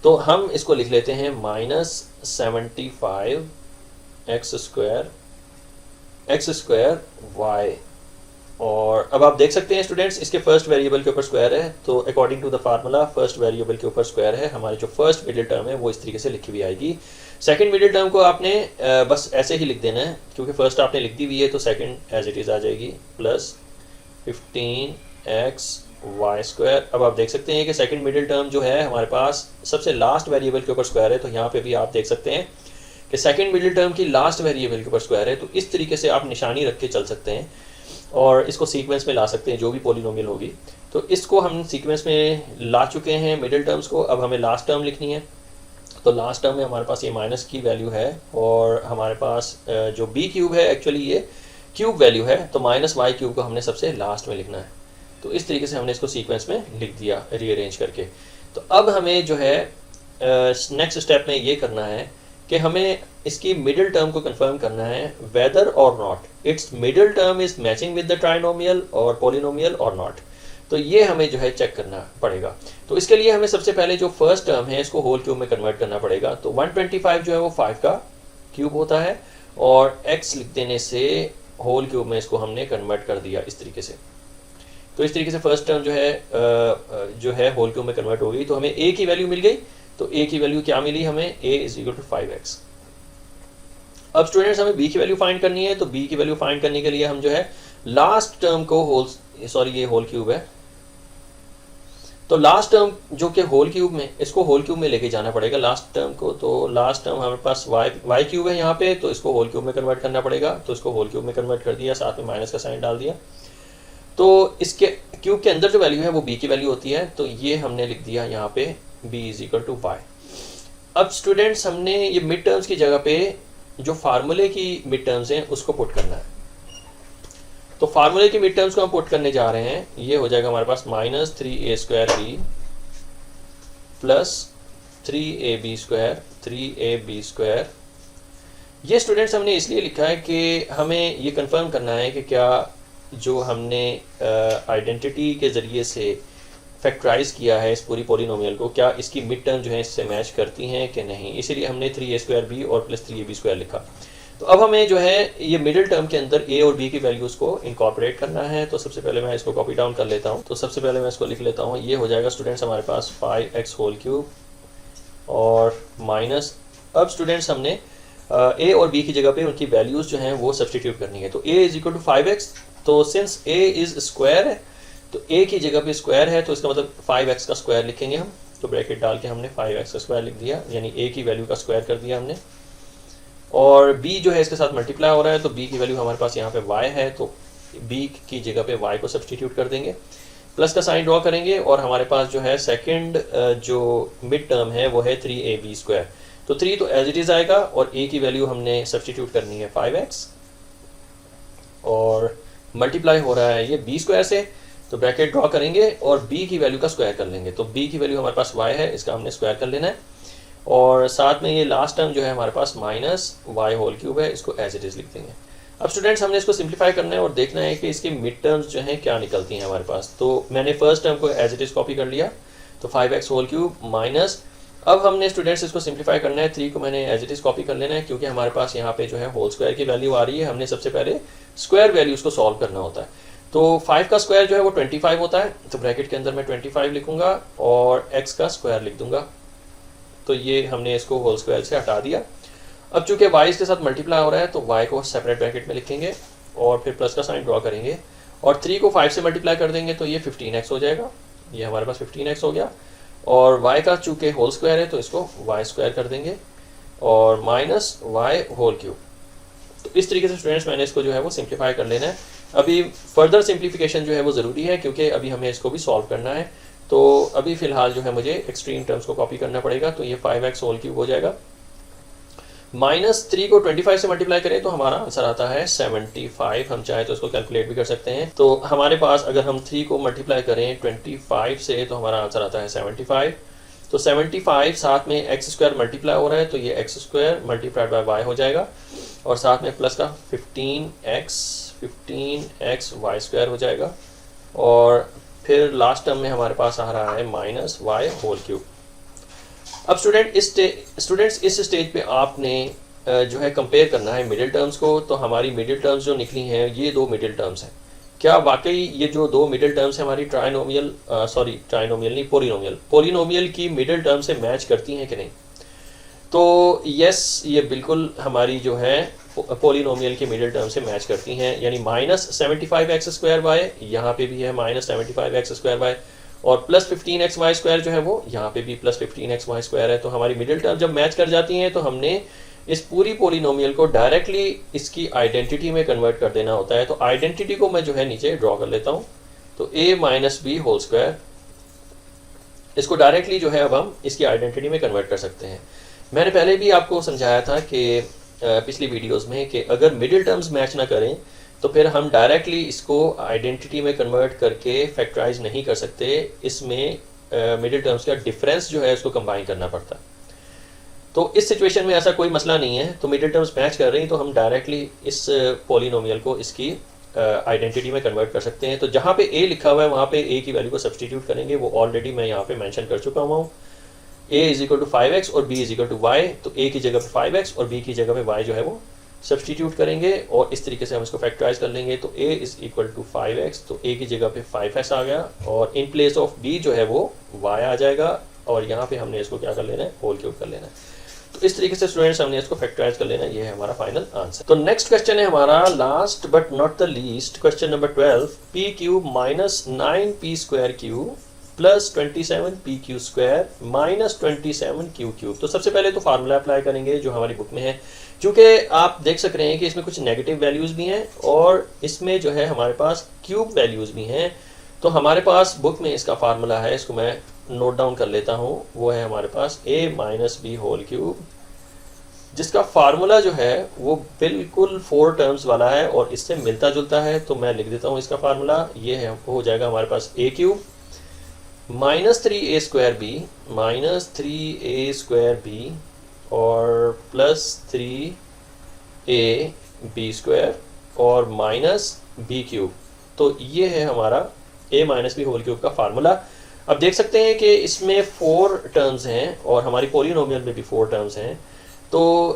तो हम इसको लिख लेते हैं -75x²y। और अब आप देख सकते हैं स्टूडेंट्स, इसके फर्स्ट वेरिएबल के ऊपर स्क्वायर है, तो according to the formula first variable के ऊपर स्क्वायर है। हमारी जो फर्स्ट मिडिल टर्म है वो इस तरीके से लिखी हुई आएगी। सेकंड मिडिल टर्म को आपने बस ऐसे ही लिख देना है, क्योंकि फर्स्ट आपने लिख दी हुई है, तो सेकंड एज इट इज़ आ जाएगी +15xy²। अब आप देख सकते हैं कि सेकंड मिडिल टर्म जो है हमारे पास सबसे लास्ट वेरिएबल के ऊपर स्क्वायर है। तो यहाँ पे भी आप देख सकते हैं कि सेकंड मिडिल टर्म की लास्ट वेरिएबल के ऊपर स्क्वायर है। तो इस तरीके से आप निशानी रख के चल सकते हैं और इसको सीक्वेंस में ला सकते हैं, जो भी पॉलिनोमियल होगी। तो इसको हम सीक्वेंस में ला चुके हैं मिडिल टर्म्स को। अब हमें लास्ट टर्म लिखनी है। तो लास्ट टर्म में हमारे पास ये माइनस की वैल्यू है और हमारे पास जो b³ है एक्चुअली ये क्यूब वैल्यू है, तो -y³ को हमने सबसे लास्ट में लिखना है। तो इस तरीके से हमने इसको सीक्वेंस में लिख दिया रीअरेंज करके। तो अब हमें जो है नेक्स्ट स्टेप में ये करना है कि हमें इसकी मिडिल टर्म को कंफर्म करना है वेदर और not it's middle term is matching with the trinomial और पॉलिनोमियल और नॉट। तो ये हमें जो है चेक करना पड़ेगा। तो इसके लिए हमें सबसे पहले जो फर्स्ट टर्म है इसको होल क्यूब में कन्वर्ट करना पड़ेगा। तो 125 जो है वो 5 का क्यूब होता है और x लिख देने से होल क्यूब में इसको हमने कन्वर्ट कर दिया इस तरीके से। तो इस तरीके से फर्स्ट टर्म जो है होल क्यूब में कन्वर्ट हो गई। तो हमें a की वैल्यू मिल गई। तो a की वैल्यू क्या मिली हमें, a = 5x। अब स्टूडेंट्स हमें b की वैल्यू फाइंड करनी है। तो b की वैल्यू फाइंड करने के लिए हम जो है लास्ट टर्म को ये होल क्यूब है, तो लास्ट टर्म जो कि होल क्यूब में, इसको होल क्यूब में लेके जाना पड़ेगा लास्ट टर्म को। तो लास्ट टर्म हमारे पास y³ है यहाँ पे, तो इसको होल क्यूब में कन्वर्ट करना पड़ेगा। तो इसको होल क्यूब में कन्वर्ट कर दिया, साथ में माइनस का साइन डाल दिया। तो इसके क्यूब के अंदर जो वैल्यू है वो b की वैल्यू होती है। तो ये हमने लिख दिया यहाँ पे b = y। अब स्टूडेंट्स हमने ये मिड टर्म्स की जगह पे जो फार्मूले की मिड टर्म्स हैं उसको पुट करना है। तो फार्मूले की मिड टर्म्स को हम पुट करने जा रहे हैं। ये हो जाएगा हमारे पास -3a² + 3ab²। ये स्टूडेंट्स हमने इसलिए लिखा है कि हमें ये कंफर्म करना है कि क्या जो हमने आइडेंटिटी के ज़रिए से फैक्टराइज किया है इस पूरी पॉलिनोमियल को, क्या इसकी मिड टर्म जो है इससे मैच करती हैं कि नहीं। इसीलिए हमने 3a² और +3ab² लिखा। तो अब हमें जो है ये मिडिल टर्म के अंदर a और b की वैल्यूज़ को इनकॉर्पोरेट करना है। तो सबसे पहले मैं इसको कॉपी डाउन कर लेता हूँ। तो सबसे पहले मैं इसको लिख लेता हूँ। ये हो जाएगा स्टूडेंट्स हमारे पास 5x³ और माइनस, अब स्टूडेंट्स हमने a और b की जगह पे उनकी वैल्यूज़ जो हैं वो सब्सटीट्यूट करनी है। तो a = 5x। तो सिंस a इज़ स्क्वायर है, तो a की जगह पे स्क्वायर है, तो इसका मतलब 5x का स्क्वायर लिखेंगे हम। तो ब्रैकेट डाल के हमने 5x का स्क्वायर लिख दिया, यानी a की वैल्यू का स्क्वायर कर दिया हमने। और b जो है इसके साथ मल्टीप्लाई हो रहा है, तो b की वैल्यू हमारे पास यहाँ पे y है, तो b की जगह पे y को सब्सटीट्यूट कर देंगे, प्लस का साइन ड्रॉ करेंगे और हमारे पास जो है सेकंड जो मिड टर्म है वो है 3ab²। तो 3 तो एज इट इज़ आएगा और a की वैल्यू हमने सब्सटीट्यूट करनी है 5x और मल्टीप्लाई हो रहा है ये b² से, तो ब्रैकेट ड्रॉ करेंगे और b की वैल्यू का स्क्वायर कर लेंगे। तो b की वैल्यू हमारे पास y है, इसका हमने स्क्वायर कर लेना है और साथ में ये लास्ट टर्म जो है हमारे पास -y³ है, इसको एज इट इज़ लिख देंगे। अब स्टूडेंट्स हमने इसको सिंप्लीफाई करना है और देखना है कि इसकी मिड टर्म्स जो हैं क्या निकलती हैं हमारे पास। तो मैंने फर्स्ट टर्म को एज इट इज़ कॉपी कर लिया, तो 5x³ माइनस, अब हमने स्टूडेंट्स इसको सिंप्लीफाई करना है। 3 को मैंने एज इट इज़ कॉपी कर लेना है, क्योंकि हमारे पास यहाँ पे जो है होल स्क्वायर की वैल्यू आ रही है। हमने सबसे पहले स्क्वायर वैल्यूज़ को सॉल्व करना होता है। तो 5 का स्क्वायर जो है वो 25 होता है, तो ब्रैकेट के अंदर मैं 25 लिखूंगा और x का स्क्वायर लिख दूंगा। तो ये हमने इसको होल स्क्वायर से हटा दिया। अब चूंकि y इसके साथ मल्टीप्लाई हो रहा है तो y को सेपरेट ब्रैकेट में लिखेंगे और फिर प्लस का साइन ड्रॉ करेंगे और 3 को 5 से मल्टीप्लाई कर देंगे तो ये 15x हो जाएगा। ये हमारे पास 15x हो गया और y का चूंकि होल स्क्वायर है तो इसको y स्क्वायर कर देंगे और माइनस वाई होल क्यूब। तो इस तरीके से स्टूडेंट्स मैंने इसको जो है वो सिंप्लीफाई कर लेना है। अभी फर्दर सिंप्लीफिकेशन जो है वो ज़रूरी है क्योंकि अभी हमें इसको भी सॉल्व करना है। तो अभी फ़िलहाल जो है मुझे एक्सट्रीम टर्म्स को कॉपी करना पड़ेगा। तो ये 5x होल क्यूब हो जाएगा। माइनस 3 को 25 से मल्टीप्लाई करें तो हमारा आंसर आता है 75। हम चाहे तो इसको कैलकुलेट भी कर सकते हैं। तो हमारे पास अगर हम 3 को मल्टीप्लाई करें 25 से तो हमारा आंसर आता है 75। तो 75 साथ में एक्स स्क्वायर मल्टीप्लाई हो रहा है तो ये x square multiplied by y हो जाएगा और साथ में प्लस का 15x वाई स्क्वायर हो जाएगा और फिर लास्ट टर्म में हमारे पास आ रहा है माइनस वाई होल क्यूब। अब स्टूडेंट्स इस स्टेज पे आपने जो है कंपेयर करना है मिडिल टर्म्स को। तो हमारी मिडिल टर्म्स जो निकली हैं ये दो मिडिल टर्म्स हैं। क्या वाकई ये जो दो मिडिल टर्म्स हैं हमारी ट्राइनोमियल नहीं पोलिनोमियल की मिडिल टर्म से मैच करती हैं कि नहीं? तो यस, ये बिल्कुल हमारी जो है पोलिनोमियल की मिडिल टर्म से मैच करती हैं। यानी माइनस 75x स्क्वायर वाई यहाँ पे भी है माइनस 75x स्क्वायर वाई और प्लस 15x वाई स्क्वायर जो है वो यहाँ पे भी प्लस 15x वाई स्क्वायर है। तो हमारी मिडिल टर्म जब मैच कर जाती हैं तो हमने इस पूरी पोलिनोमियल को डायरेक्टली इसकी आइडेंटिटी में कन्वर्ट कर देना होता है। तो आइडेंटिटी को मैं जो है नीचे ड्रॉ कर लेता हूँ। तो a minus b whole square, इसको डायरेक्टली जो है अब हम इसकी आइडेंटिटी में कन्वर्ट कर सकते हैं। मैंने पहले भी आपको समझाया था कि पिछली वीडियोस में कि अगर मिडिल टर्म्स मैच ना करें तो फिर हम डायरेक्टली इसको आइडेंटिटी में कन्वर्ट करके फैक्टराइज नहीं कर सकते। इसमें मिडिल टर्म्स का डिफरेंस जो है उसको कंबाइन करना पड़ता है। तो इस सिचुएशन में ऐसा कोई मसला नहीं है। तो मिडिल टर्म्स मैच कर रही हैं तो हम डायरेक्टली इस पोलिनोमियल को इसकी आइडेंटिटी में कन्वर्ट कर सकते हैं। तो जहाँ पे a लिखा हुआ है वहाँ पे a की वैल्यू को सब्सटीट्यूट करेंगे। वो ऑलरेडी मैं यहाँ पे मेंशन कर चुका हुआ हूँ। a is equal to 5x और b is equal to y। तो a की जगह पे 5x और b की जगह पे y जो है वो सब्सटीट्यूट करेंगे और इस तरीके से हम इसको फैक्टराइज कर लेंगे। तो a is equal to 5x, तो a की जगह पे 5x आ गया और इन प्लेस ऑफ b जो है वो y आ जाएगा और यहाँ पे हमने इसको क्या कर लेना है, होल क्यूब कर लेना है। तो इस तरीके से स्टूडेंट्स हमने इसको फैक्टराइज कर लेना है। ये है हमारा फाइनल आंसर। तो नेक्स्ट क्वेश्चन है हमारा last but not the least, question number 12, p cube minus 9p square cube plus 27p Q square minus 27q cube. तो सबसे पहले तो फार्मूला अप्लाई करेंगे जो हमारी बुक में है। क्योंकि आप देख सक रहे हैं कि इसमें कुछ नेगेटिव वैल्यूज़ भी हैं और इसमें जो है हमारे पास क्यूब वैल्यूज़ भी हैं। तो हमारे पास बुक में इसका फार्मूला है, इसको मैं नोट डाउन कर लेता हूँ। वो है हमारे पास a minus b whole cube, जिसका फार्मूला जो है वो बिल्कुल 4 टर्म्स वाला है और इससे मिलता जुलता है। तो मैं लिख देता हूँ इसका फार्मूला। ये है, हो जाएगा हमारे पास a cube minus 3a square b minus 3a square b और प्लस 3a बी स्क्वायर और माइनस बी क्यूब। तो ये है हमारा a minus b whole cube का फार्मूला। अब देख सकते हैं कि इसमें 4 टर्म्स हैं और हमारी पोलिनोमियल में भी 4 टर्म्स हैं। तो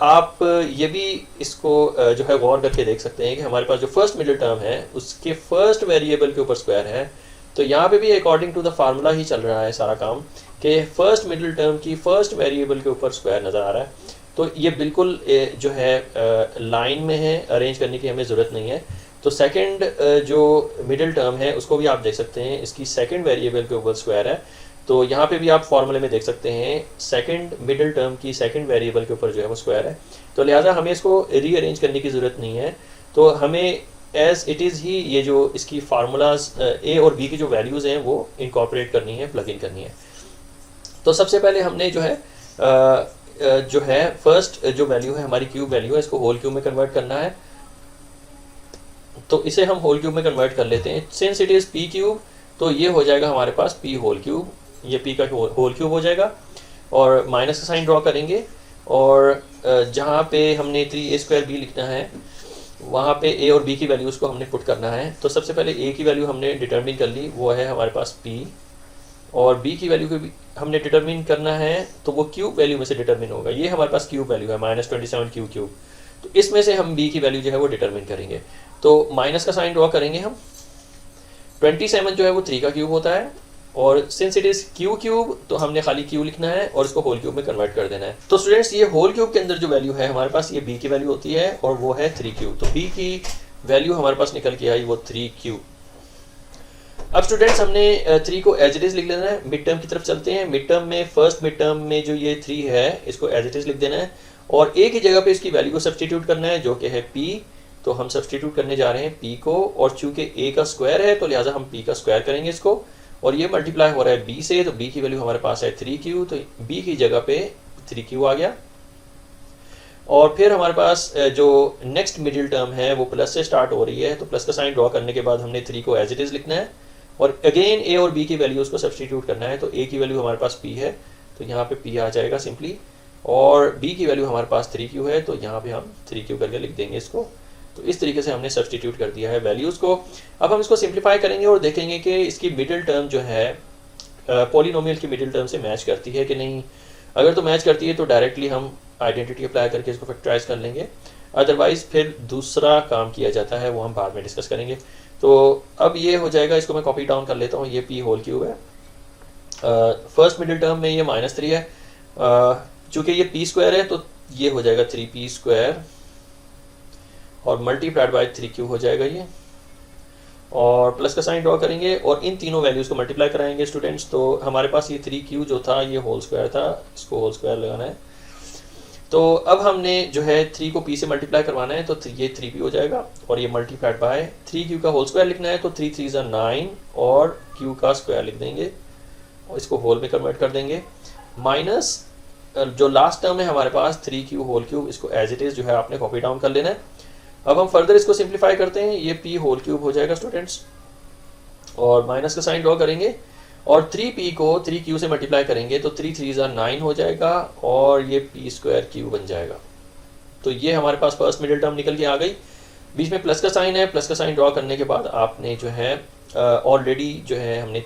आप ये भी इसको जो है गौर करके देख सकते हैं कि हमारे पास जो फर्स्ट मिडिल टर्म है उसके फर्स्ट वेरिएबल के ऊपर स्क्वायर है। तो यहाँ पे भी अकॉर्डिंग टू द फार्मूला ही चल रहा है सारा काम कि फर्स्ट मिडिल टर्म की फर्स्ट वेरिएबल के ऊपर स्क्वायर नज़र आ रहा है। तो ये बिल्कुल जो है लाइन में है, अरेंज करने की हमें ज़रूरत नहीं है। तो सेकंड जो मिडिल टर्म है उसको भी आप देख सकते हैं, इसकी सेकंड वेरिएबल के ऊपर स्क्वायर है। तो यहाँ पे भी आप फॉर्मूले में देख सकते हैं सेकंड मिडिल टर्म की सेकंड वेरिएबल के ऊपर जो है वो स्क्वायर है। तो लिहाजा हमें इसको रीअरेंज करने की ज़रूरत नहीं है। तो हमें एज इट इज़ ही ये जो इसकी फार्मूलाज a और b की जो वैल्यूज़ हैं वो इनकॉर्पोरेट करनी है, प्लग इन करनी है। तो सबसे पहले हमने जो है फर्स्ट जो वैल्यू है हमारी क्यूब वैल्यू है, इसको होल क्यूब में कन्वर्ट करना है। तो इसे हम होल क्यूब में कन्वर्ट कर लेते हैं। Since it is p cube तो ये हो जाएगा हमारे पास p होल क्यूब, ये p का होल क्यूब हो जाएगा और माइनस का साइन ड्रॉ करेंगे और जहाँ पे हमने 3a स्क्वायर b लिखना है वहाँ पे a और b की वैल्यूज़ को हमने पुट करना है। तो सबसे पहले a की वैल्यू हमने डिटरमिन कर ली, वो है हमारे पास p, और b की वैल्यू को भी हमने डिटरमिन करना है तो वो क्यूब वैल्यू में से डिटरमिन होगा। ये हमारे पास क्यूब वैल्यू है माइनस 27q क्यूब। तो इसमें से हम b की वैल्यू जो है वो डिटरमिन करेंगे। तो माइनस का साइन ड्रॉ करेंगे हम 27 जो है वो 3 का क्यूब होता है, और since it is Q cube तो हमने खाली क्यू लिखना है और इसको होल क्यूब में कन्वर्ट कर देना है। तो स्टूडेंट्स ये होल क्यूब के अंदर जो वैल्यू है हमारे पास, ये बी की वैल्यू होती है और वो है 3 क्यूब। तो बी की वैल्यू हमारे पास निकल के आई वो 3 क्यूब। अब स्टूडेंट्स हमने 3 को एज इट इज लिख लेना है। मिड टर्म की तरफ चलते हैं। मिड टर्म में फर्स्ट मिड टर्म में जो ये 3 है इसको एज इट इज लिख देना है और ए की जगह पे इसकी वैल्यू को सब्सटीट्यूट करना है जो कि है पी। तो हम सब्सटीट्यूट करने जा रहे हैं पी को, और चूंकि ए का स्क्वायर है तो लिहाजा हम पी का स्क्वायर करेंगे इसको, और ये मल्टीप्लाई हो रहा है बी से, तो बी की वैल्यू हमारे पास है 3 क्यू, तो बी की जगह पे 3 क्यू आ गया। और फिर हमारे पास जो नेक्स्ट मिडिल टर्म है वो प्लस से स्टार्ट हो रही है, तो प्लस का साइन ड्रॉ करने के बाद हमने 3 को एज इट इज लिखना है और अगेन ए और बी की वैल्यूज को सब्सटीट्यूट करना है। तो ए की वैल्यू हमारे पास पी है तो यहाँ पे पी आ जाएगा सिंपली, और बी की वैल्यू हमारे पास 3 क्यू है तो यहाँ पे हम 3 क्यू करके लिख देंगे इसको। तो इस तरीके से हमने सब्सटीट्यूट कर दिया है वैल्यूज़ को। अब हम इसको सिंप्लीफाई करेंगे और देखेंगे कि इसकी मिडिल टर्म जो है पॉलिनोमियल की मिडिल टर्म से मैच करती है कि नहीं। अगर तो मैच करती है तो डायरेक्टली हम आइडेंटिटी अप्लाई करके इसको फैक्टराइज कर लेंगे, अदरवाइज फिर दूसरा काम किया जाता है वो हम बाद में डिस्कस करेंगे। तो अब ये हो जाएगा, इसको मैं कॉपी डाउन कर लेता हूँ। ये पी होल क्यूब है, फर्स्ट मिडिल टर्म में ये -3 है, चूँकि ये पी स्क्वायर है तो ये हो जाएगा 3p स्क्वायर और मल्टीप्लाइड बाय 3q हो जाएगा ये, और प्लस का साइन ड्रॉ करेंगे और इन तीनों वैल्यूज़ को मल्टीप्लाई कराएंगे स्टूडेंट्स। तो हमारे पास ये 3q जो था ये होल स्क्वायर था, इसको होल स्क्वायर लगाना है। तो अब हमने जो है 3 को p से मल्टीप्लाई करवाना है, तो ये 3p हो जाएगा और ये मल्टीप्लाइड बाय 3q का होल स्क्वायर लिखना है, तो 3 3 9 और q का स्क्वायर लिख देंगे और इसको होल में कन्वर्ट कर देंगे। माइनस जो लास्ट टर्म है हमारे पास 3q होल क्यूब, इसको एज इट इज़ जो है आपने कॉपी डाउन कर लेना है। अब हम फर्दर इसको सिंप्लीफाई करते हैं, ये p होल क्यूब हो जाएगा स्टूडेंट्स, और माइनस का साइन ड्रॉ करेंगे और 3p को 3q से मल्टीप्लाई करेंगे तो 3 3 9 हो जाएगा और ये p स्क्वायर q बन जाएगा। तो ये हमारे पास फर्स्ट मिडिल टर्म निकल के आ गई। बीच में प्लस का साइन है, प्लस का साइन ड्रॉ करने के बाद आपने जो है ऑलरेडी जो है हमने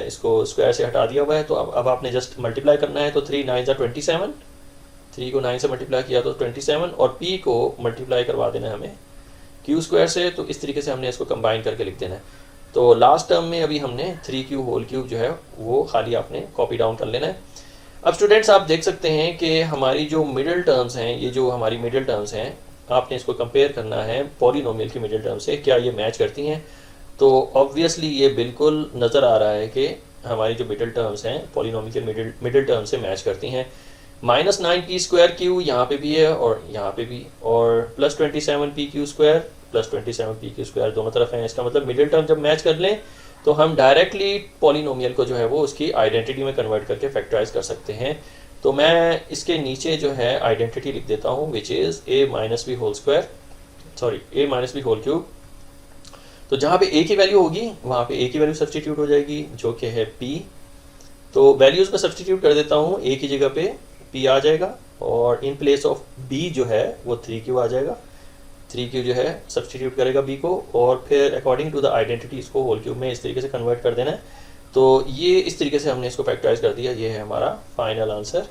इसको स्क्वायर से हटा दिया हुआ है, तो अब आपने जस्ट मल्टीप्लाई करना है। तो 3 9 27, 3 को 9 से मल्टीप्लाई किया तो 27 और p को मल्टीप्लाई करवा देना है हमें q स्क्वायर से। तो इस तरीके से हमने इसको कंबाइन करके लिख देना है। तो लास्ट टर्म में अभी हमने 3q होल क्यूब जो है वो खाली आपने कॉपी डाउन कर लेना है। अब स्टूडेंट्स आप देख सकते हैं कि हमारी जो मिडिल टर्म्स हैं, ये जो हमारी मिडिल टर्म्स हैं, आपने इसको कंपेयर करना है पॉलिनोमियल की मिडिल टर्म से, क्या ये मैच करती हैं। तो ऑब्वियसली ये बिल्कुल नज़र आ रहा है कि हमारी जो मिडिल टर्म्स हैं पॉलिनोमियल के मिडिल टर्म से मैच करती हैं। -9p स्क्वायर क्यू यहाँ पे भी है और यहाँ पे भी, और plus 27pq square plus 27pq square दोनों तरफ हैं। इसका मतलब मिडिल टर्म जब मैच कर लें तो हम डायरेक्टली पॉलिनोमियल को जो है वो उसकी आइडेंटिटी में कन्वर्ट करके फैक्टराइज कर सकते हैं। तो मैं इसके नीचे जो है आइडेंटिटी लिख देता हूँ, which is a - b whole square, sorry a - b whole cube. तो जहाँ पे a की वैल्यू होगी वहाँ पे a की वैल्यू सब्सटीट्यूट हो जाएगी जो कि है p। तो वैल्यूज़ को सब्सटीट्यूट कर देता हूँ, a की जगह पे p आ जाएगा और इन प्लेस ऑफ b जो है वो 3q आ जाएगा। 3q जो है सब्सटीट्यूट करेगा b को और फिर अकॉर्डिंग टू द आइडेंटिटी इसको होल क्यूब में इस तरीके से कन्वर्ट कर देना है। तो ये इस तरीके से हमने इसको फैक्टराइज कर दिया। ये है हमारा फाइनल आंसर।